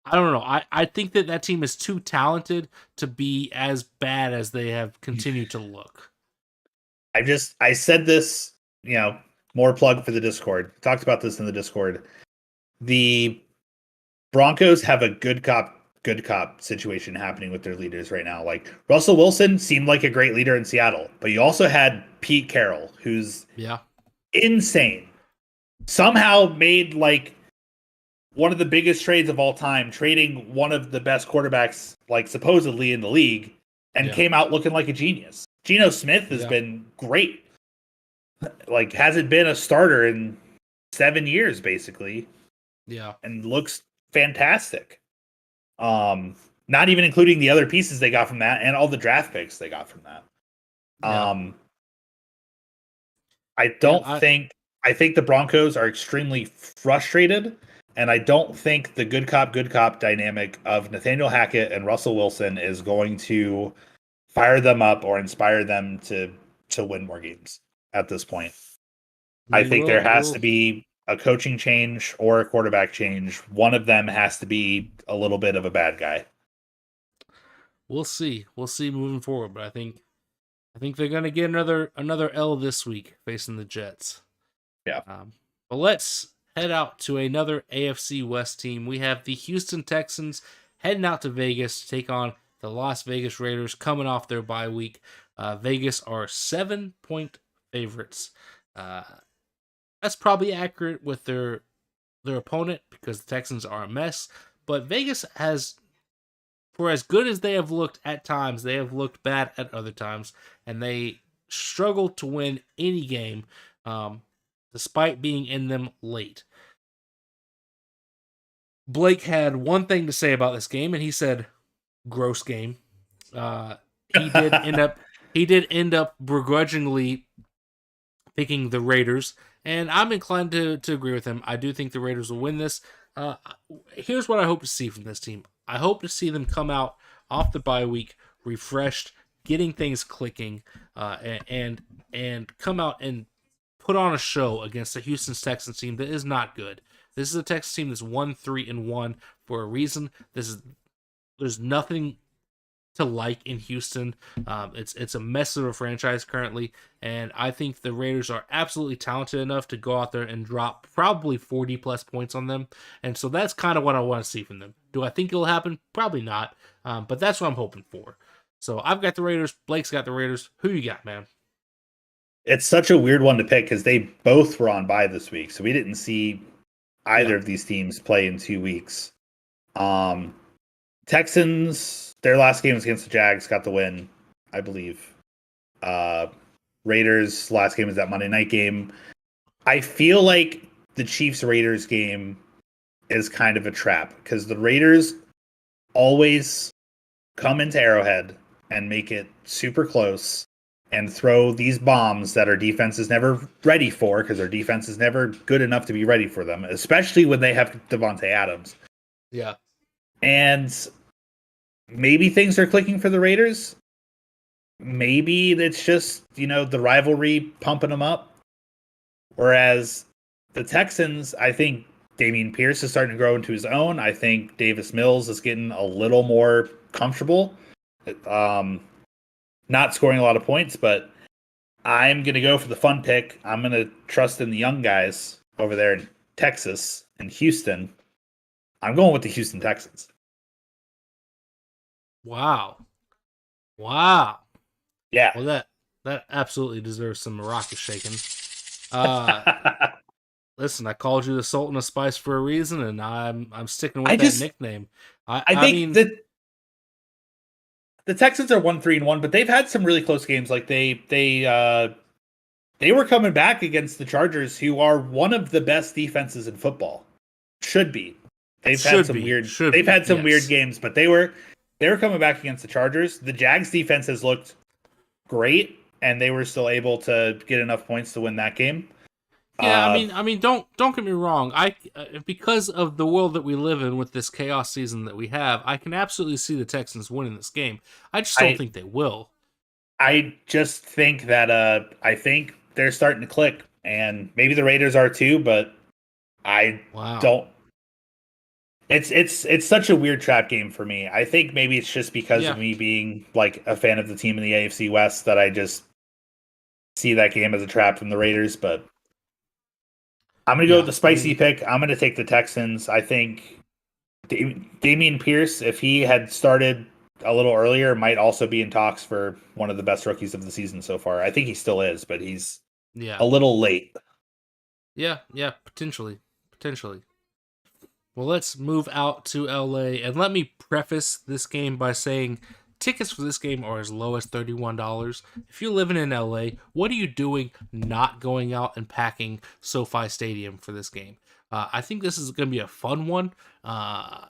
I don't know. I think that team is too talented to be as bad as they have continued to look. I said this, more plug for the Discord. Talked about this in the Discord. The Broncos have a good cop situation happening with their leaders right now. Like, Russell Wilson seemed like a great leader in Seattle, but you also had Pete Carroll, who's insane. Somehow made one of the biggest trades of all time, trading one of the best quarterbacks supposedly in the league, and came out looking like a genius. Geno Smith has been great. Hasn't been a starter in 7 years basically. Yeah. And looks fantastic. Not even including the other pieces they got from that and all the draft picks they got from that. I think the Broncos are extremely frustrated, and I don't think the good cop dynamic of Nathaniel Hackett and Russell Wilson is going to fire them up or inspire them to to win more games at this point. I We think there will. has to be a coaching change or a quarterback change. One of them has to be a little bit of a bad guy. We'll see. We'll see moving forward, but I think they're gonna get another L this week facing the Jets. Yeah. But let's head out to another AFC West team. We have the Houston Texans heading out to Vegas to take on the Las Vegas Raiders, coming off their bye week. Vegas are 7-point favorites. That's probably accurate with their opponent because the Texans are a mess. But Vegas has, for as good as they have looked at times, they have looked bad at other times, and they struggle to win any game, despite being in them late. Blake had one thing to say about this game, and he said, "Gross game." He did end up begrudgingly picking the Raiders, and I'm inclined to agree with him. I do think the Raiders will win this. Here's what I hope to see from this team. I hope to see them come out off the bye week refreshed, getting things clicking, and come out and put on a show against the Houston Texans team that is not good. This is a Texans team that's 1-3-1 for a reason. There's nothing to like in Houston. It's a mess of a franchise currently, and I think the Raiders are absolutely talented enough to go out there and drop probably 40 plus points on them, and so that's kind of what I want to see from them. Do I think it'll happen? Probably not, but that's what I'm hoping for. So I've got the Raiders. Blake's got the Raiders. Who you got, man? It's such a weird one to pick because they both were on bye this week, so we didn't see either of these teams play in 2 weeks. Texans, their last game was against the Jags, got the win, I believe. Raiders, last game was that Monday night game. I feel like the Chiefs-Raiders game is kind of a trap because the Raiders always come into Arrowhead and make it super close and throw these bombs that our defense is never ready for because our defense is never good enough to be ready for them, especially when they have Devontae Adams. Yeah. And maybe things are clicking for the Raiders. Maybe it's just, the rivalry pumping them up. Whereas the Texans, I think Dameon Pierce is starting to grow into his own. I think Davis Mills is getting a little more comfortable. Not scoring a lot of points, but I'm going to go for the fun pick. I'm going to trust in the young guys over there in Texas and Houston. I'm going with the Houston Texans. Wow. Yeah. Well, that absolutely deserves some maracas shaking. Listen, I called you the Sultan of Spice for a reason, and I'm sticking with that nickname. I think that the Texans are 1-3-1, but they've had some really close games. Like they were coming back against the Chargers, who are one of the best defenses in football. Should be. They've had some weird games, but they were coming back against the Chargers. The Jags defense has looked great, and they were still able to get enough points to win that game. Yeah, I mean, don't get me wrong. Because of the world that we live in with this chaos season that we have, I can absolutely see the Texans winning this game. I just don't think they will. I just think that I think they're starting to click, and maybe the Raiders are too. But I don't. It's such a weird trap game for me. I think maybe it's just because of me being like a fan of the team in the AFC West that I just see that game as a trap from the Raiders, but. I'm going to go with the spicy pick. I'm going to take the Texans. I think Dameon Pierce, if he had started a little earlier, might also be in talks for one of the best rookies of the season so far. I think he still is, but he's a little late. Yeah, potentially. Well, let's move out to LA, and let me preface this game by saying tickets for this game are as low as $31. If you're living in LA, what are you doing not going out and packing SoFi Stadium for this game? I think this is going to be a fun one. I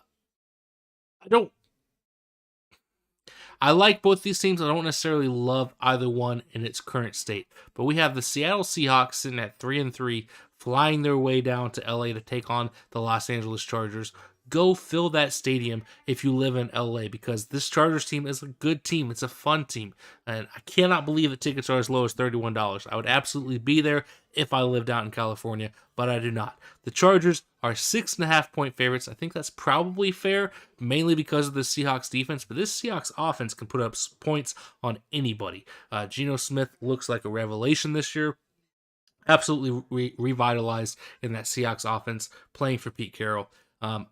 like both these teams. I don't necessarily love either one in its current state. But we have the Seattle Seahawks sitting at 3-3, flying their way down to LA to take on the Los Angeles Chargers. go fill that stadium if you live in LA, because this Chargers team is a good team. It's a fun team. And I cannot believe that tickets are as low as $31. I would absolutely be there if I lived out in California, but I do not. The Chargers are 6.5-point favorites. I think that's probably fair, mainly because of the Seahawks defense, but this Seahawks offense can put up points on anybody. Geno Smith looks like a revelation this year. Absolutely revitalized in that Seahawks offense, playing for Pete Carroll. I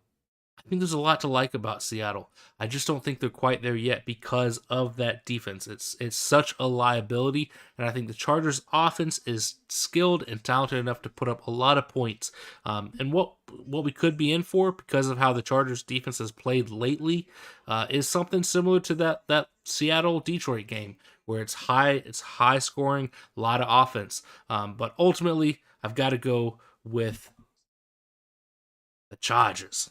think there's a lot to like about Seattle. I just don't think they're quite there yet because of that defense. It's such a liability, and I think the Chargers' offense is skilled and talented enough to put up a lot of points. And what we could be in for, because of how the Chargers' defense has played lately, is something similar to that Seattle-Detroit game, where it's high scoring, a lot of offense. But ultimately, I've got to go with the Chargers.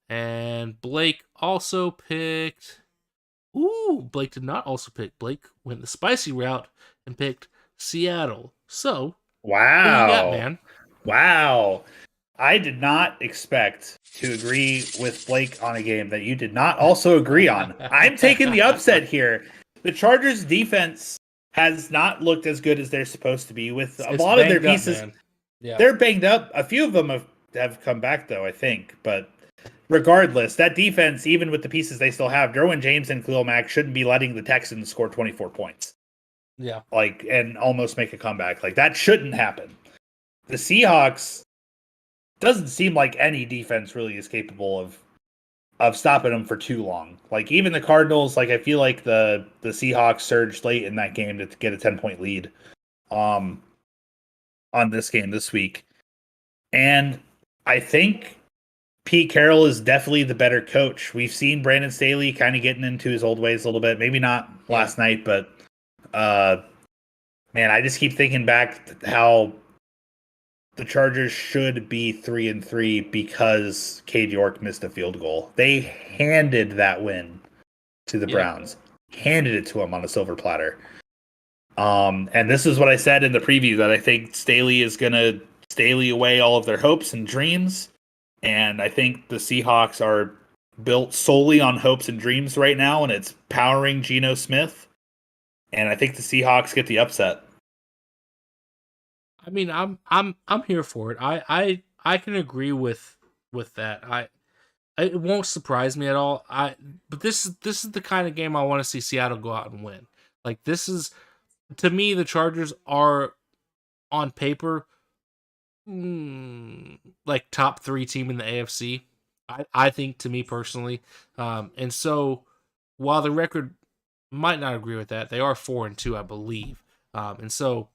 And Blake also picked... Blake did not also pick. Blake went the spicy route and picked Seattle. So, wow. Who you got, man? Wow. I did not expect to agree with Blake on a game that you did not also agree on. I'm taking the upset here. The Chargers defense has not looked as good as they're supposed to be with a lot of their pieces. Yeah. They're banged up. A few of them have come back, though, I think. But regardless, that defense, even with the pieces they still have, Derwin James and Khalil Mack shouldn't be letting the Texans score 24 points. Yeah. And almost make a comeback. That shouldn't happen. The Seahawks, doesn't seem like any defense really is capable of stopping them for too long. Even the Cardinals, I feel like the Seahawks surged late in that game to get a 10-point lead on this game this week. And I think Pete Carroll is definitely the better coach. We've seen Brandon Staley kind of getting into his old ways a little bit. Maybe not last night, but man, I just keep thinking back to how the Chargers should be 3-3 because Cade York missed a field goal. They handed that win to the Browns. Handed it to them on a silver platter. And this is what I said in the preview, that I think Staley is going to Staley away all of their hopes and dreams. And I think the Seahawks are built solely on hopes and dreams right now, and it's powering Geno Smith. And I think the Seahawks get the upset. I mean, I'm here for it. I can agree with that. It won't surprise me at all. But this is the kind of game I want to see Seattle go out and win. This is, to me, the Chargers are on paper top 3 team in the AFC. I think, to me personally. And so while the record might not agree with that, they are 4-2, I believe. And so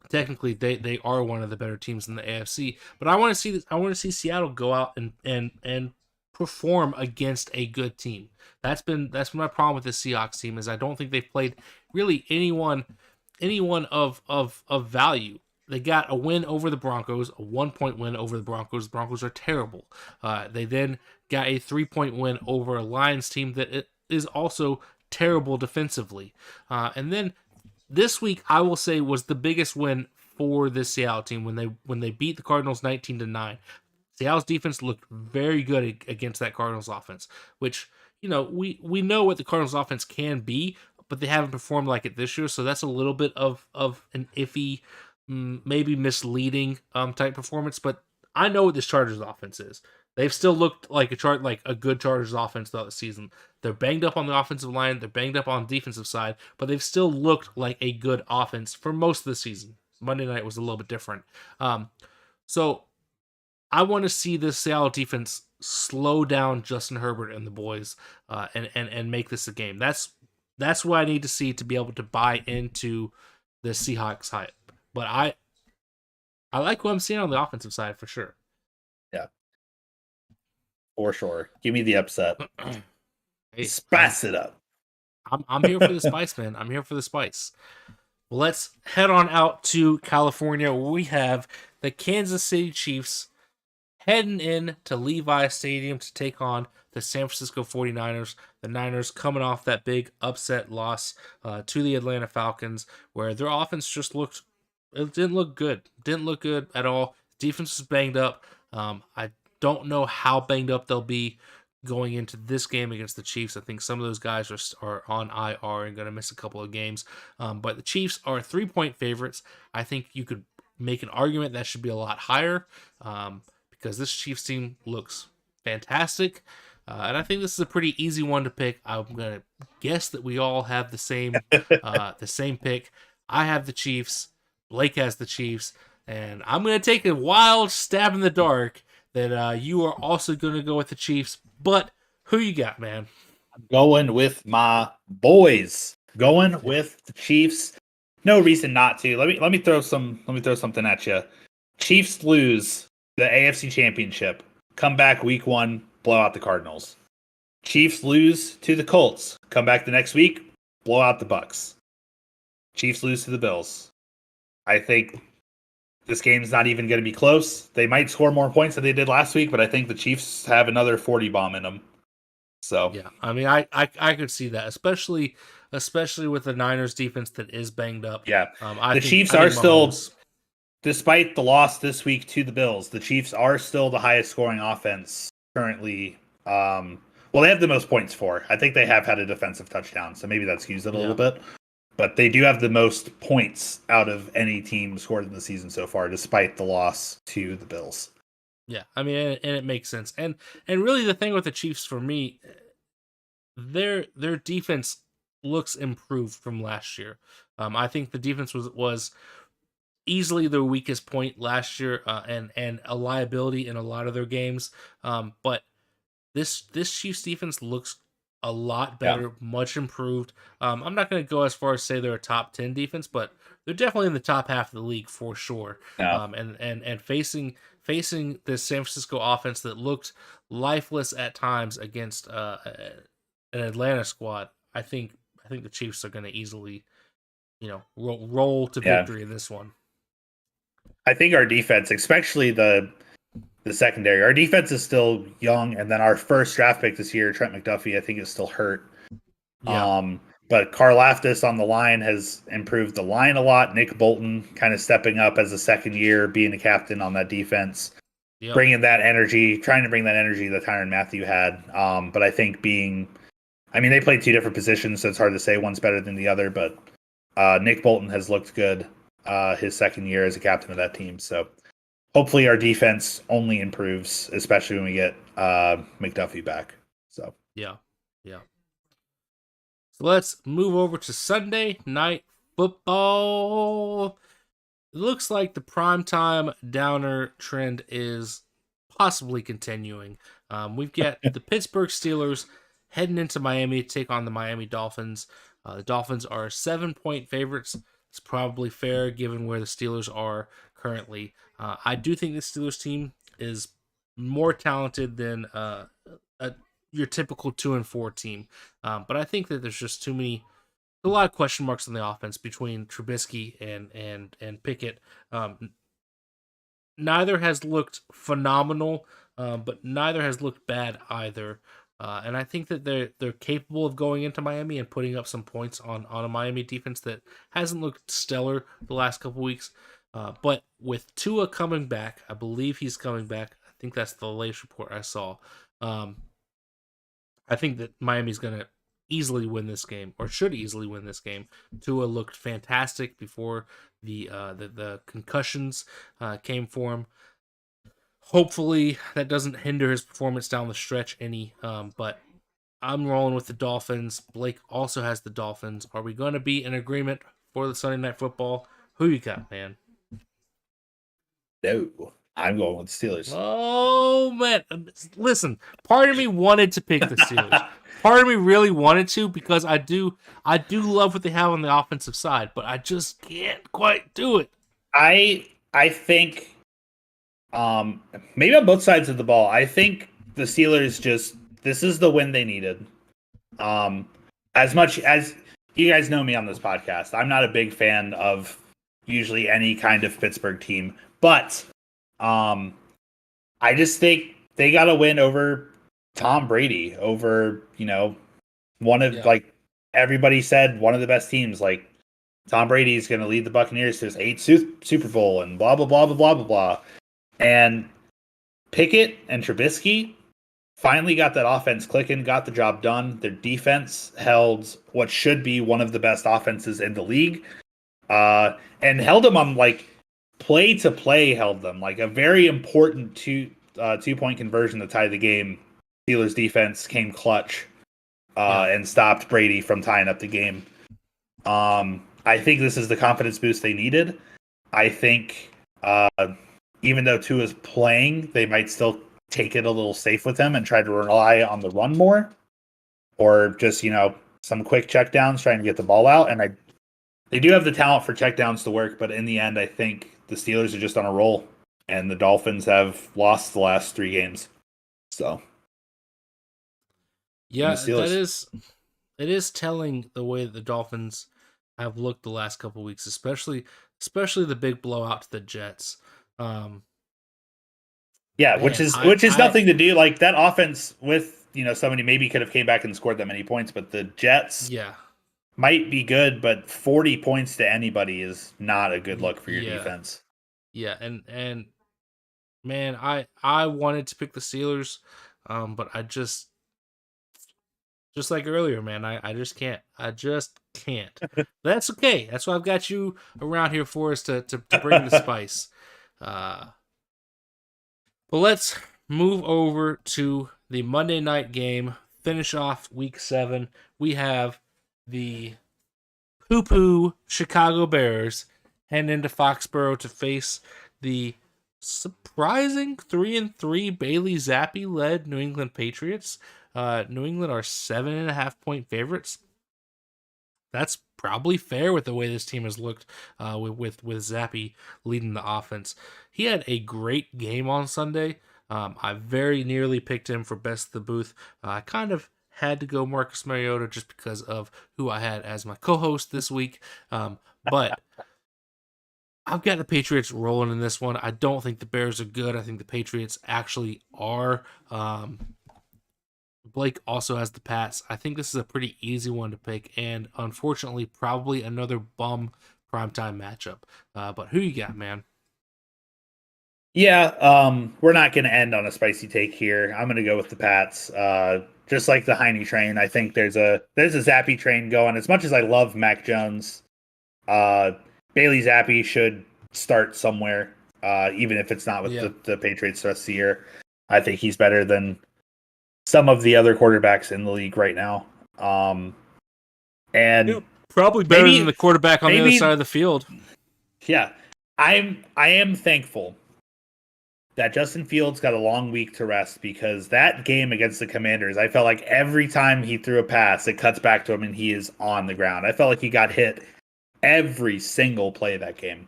technically they are one of the better teams in the AFC, but I want to see this. I want to see Seattle go out and perform against a good team. That's been my problem with the Seahawks team, is I don't think they've played really anyone of value. They got a win over the Broncos, a 1-point win over the Broncos. The Broncos are terrible. They then got a 3-point win over a Lions team that is also terrible defensively. And then this week, I will say, was the biggest win for this Seattle team when they beat the Cardinals 19-9. Seattle's defense looked very good against that Cardinals offense, which, we know what the Cardinals offense can be, but they haven't performed like it this year, so that's a little bit of an iffy, maybe misleading type performance. But I know what this Chargers offense is. They've still looked like a good Chargers offense throughout the season. They're banged up on the offensive line. They're banged up on the defensive side, but they've still looked like a good offense for most of the season. Monday night was a little bit different. So I want to see this Seattle defense slow down Justin Herbert and the boys, and make this a game. That's what I need to see to be able to buy into the Seahawks hype. But I like what I'm seeing on the offensive side for sure. Yeah. For sure. Give me the upset. Spice it up. I'm here for the spice, man. I'm here for the spice. Well, let's head on out to California, where we have the Kansas City Chiefs heading in to Levi Stadium to take on the San Francisco 49ers. The Niners coming off that big upset loss to the Atlanta Falcons, where their offense didn't look good. Didn't look good at all. Defense was banged up. don't know how banged up they'll be going into this game against the Chiefs. I think some of those guys are on IR and going to miss a couple of games. But the Chiefs are 3-point favorites. I think you could make an argument that should be a lot higher because this Chiefs team looks fantastic. And I think this is a pretty easy one to pick. I'm going to guess that we all have the same pick. I have the Chiefs. Blake has the Chiefs. And I'm going to take a wild stab in the dark that you are also going to go with the Chiefs. But who you got, man? I'm going with my boys. Going with the Chiefs. No reason not to. Let me throw something at you. Chiefs lose the AFC Championship. Come back week 1, blow out the Cardinals. Chiefs lose to the Colts. Come back the next week, blow out the Bucks. Chiefs lose to the Bills. I think this game's not even going to be close. They might score more points than they did last week, but I think the Chiefs have another 40 bomb in them. So yeah, I mean, I could see that, especially with the Niners defense that is banged up. Yeah, the Chiefs are still, despite the loss this week to the Bills, the Chiefs are still the highest scoring offense currently. Well, they have the most points for. I think they have had a defensive touchdown, so maybe that skews it a little bit. But they do have the most points out of any team scored in the season so far, despite the loss to the Bills. Yeah, I mean, and it makes sense. And really, the thing with the Chiefs for me, their defense looks improved from last year. I think the defense was easily their weakest point last year, and a liability in a lot of their games. But this Chiefs defense looks a lot better, much improved. I'm not going to go as far as say they're a top 10 defense, but they're definitely in the top half of the league for sure. Yeah. And facing this San Francisco offense that looked lifeless at times against an Atlanta squad, I think the Chiefs are going to easily, roll to victory in this one. I think our defense, especially the secondary, our defense is still young, and then our first draft pick this year, Trent McDuffie, I think is still hurt. Yeah. But Karlaftis on the line has improved the line a lot. Nick Bolton kind of stepping up as a second year, being the captain on that defense, bringing that energy, trying to bring that energy that Tyrann Mathieu had. But I think they played two different positions, so it's hard to say one's better than the other. But Nick Bolton has looked good his second year as a captain of that team. So hopefully our defense only improves, especially when we get McDuffie back. So yeah. So let's move over to Sunday Night Football. It looks like the primetime downer trend is possibly continuing. We've got the Pittsburgh Steelers heading into Miami to take on the Miami Dolphins. The Dolphins are 7-point favorites. It's probably fair given where the Steelers are currently. I do think the Steelers team is more talented than your typical 2-4 team. But I think that there's just a lot of question marks on the offense between Trubisky and Pickett. Neither has looked phenomenal, but neither has looked bad either. And I think that they're capable of going into Miami and putting up some points on a Miami defense that hasn't looked stellar the last couple weeks. But with Tua coming back, I believe he's coming back. I think that's the latest report I saw. I think that Miami's going to easily win this game, or should easily win this game. Tua looked fantastic before the concussions came for him. Hopefully that doesn't hinder his performance down the stretch any, but I'm rolling with the Dolphins. Blake also has the Dolphins. Are we going to be in agreement for the Sunday Night Football? Who you got, man? No, I'm going with the Steelers. Oh, man. Listen, part of me wanted to pick the Steelers. Part of me really wanted to because I do love what they have on the offensive side, but I just can't quite do it. I think maybe on both sides of the ball, I think the Steelers this is the win they needed. As much as you guys know me on this podcast, I'm not a big fan of usually any kind of Pittsburgh team, but I just think they got to win over Tom Brady, over, like everybody said, one of the best teams. Like Tom Brady is going to lead the Buccaneers to his 8th Super Bowl and blah, blah, blah, blah, blah, blah, blah. And Pickett and Trubisky finally got that offense clicking, got the job done. Their defense held what should be one of the best offenses in the league, and held them on like play to play. Held them like a very important 2-point conversion to tie the game. Steelers defense came clutch and stopped Brady from tying up the game. I think this is the confidence boost they needed. I think even though Tua is playing, they might still take it a little safe with him and try to rely on the run more, or just some quick checkdowns trying to get the ball out. And they do have the talent for checkdowns to work, but in the end, I think the Steelers are just on a roll, and the Dolphins have lost the last 3 games. So, yeah, it is telling the way that the Dolphins have looked the last couple weeks, especially the big blowout to the Jets. Yeah, man, which is nothing to do like that offense with somebody maybe could have came back and scored that many points, but the Jets might be good, but 40 points to anybody is not a good look for your defense. Yeah, and man, I wanted to pick the Steelers, but I just like earlier, man, I just can't. That's okay. That's why I've got you around here for us to bring the spice. But let's move over to the Monday night game. Finish off Week 7. We have the poo-poo Chicago Bears heading into Foxborough to face the surprising 3-3 Bailey Zappi-led New England Patriots. New England are 7.5-point favorites. That's probably fair with the way this team has looked with Zappi leading the offense. He had a great game on Sunday. I very nearly picked him for best of the booth. I kind of had to go Marcus Mariota just because of who I had as my co-host this week. But I've got the Patriots rolling in this one. I don't think the Bears are good. I think the Patriots actually are. Blake also has the Pats. I think this is a pretty easy one to pick, and unfortunately, probably another bum primetime matchup. But who you got, man? Yeah, we're not going to end on a spicy take here. I'm going to go with the Pats. Just like the Heine train, I think there's a Zappi train going. As much as I love Mac Jones, Bailey Zappi should start somewhere, even if it's not with the Patriots the rest of the year. I think he's better than some of the other quarterbacks in the league right now. And probably better than the quarterback on the other side of the field. Yeah. I am thankful that Justin Fields got a long week to rest, because that game against the Commanders, I felt like every time he threw a pass, it cuts back to him and he is on the ground. I felt like he got hit every single play of that game.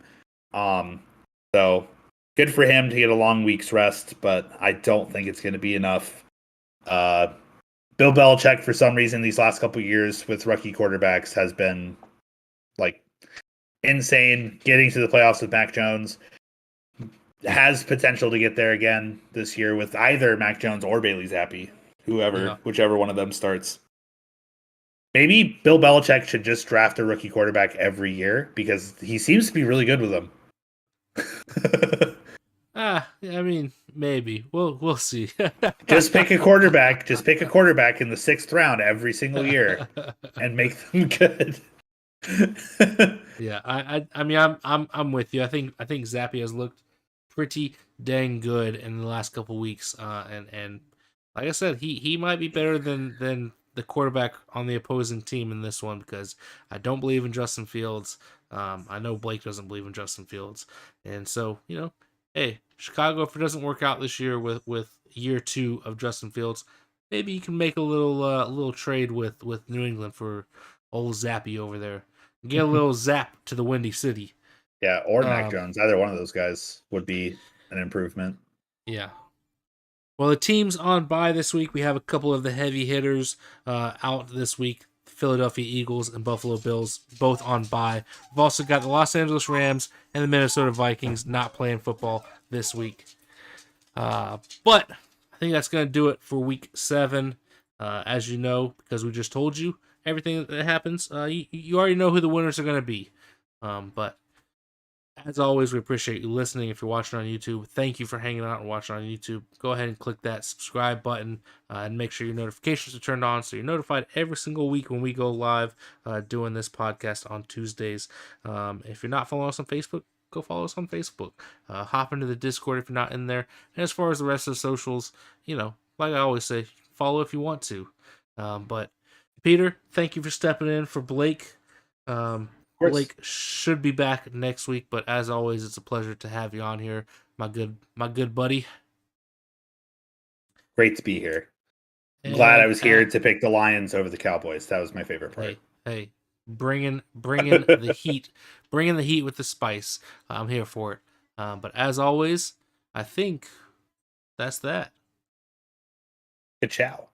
So good for him to get a long week's rest, but I don't think it's going to be enough. Bill Belichick, for some reason, these last couple of years with rookie quarterbacks has been like insane. Getting to the playoffs with Mac Jones, has potential to get there again this year with either Mac Jones or Bailey Zappi, whichever one of them starts. Maybe Bill Belichick should just draft a rookie quarterback every year, because he seems to be really good with them. I mean, maybe we'll see. Just pick a quarterback. Just pick a quarterback in the 6th round every single year, and make them good. Yeah, I mean, I'm with you. I think Zappi has looked pretty dang good in the last couple weeks, and like I said, he might be better than the quarterback on the opposing team in this one, because I don't believe in Justin Fields. I know Blake doesn't believe in Justin Fields, and so hey, Chicago, if it doesn't work out this year with year 2 of Justin Fields, maybe you can make a little trade with New England for old Zappi over there. Get a little zap to the Windy City. Yeah, or Mac Jones. Either one of those guys would be an improvement. Yeah. Well, the teams on bye this week, we have a couple of the heavy hitters out this week. Philadelphia Eagles and Buffalo Bills, both on bye. We've also got the Los Angeles Rams and the Minnesota Vikings not playing football this week. But I think that's going to do it for Week 7. As you know, because we just told you everything that happens, you already know who the winners are going to be. But As always, we appreciate you listening. If you're watching on YouTube, thank you for hanging out and watching on YouTube. Go ahead and click that subscribe button and make sure your notifications are turned on so you're notified every single week when we go live doing this podcast on Tuesdays. If you're not following us on Facebook, go follow us on Facebook. Hop into the Discord if you're not in there. And as far as the rest of the socials, like I always say, follow if you want to. But Peter, thank you for stepping in for Blake. Blake should be back next week, but as always, it's a pleasure to have you on here, my good buddy. Great to be here. I'm glad I was here to pick the Lions over the Cowboys. That was my favorite part. Hey, bringing the heat, bringing the heat with the spice. I'm here for it. But as always, I think that's that. Good ciao.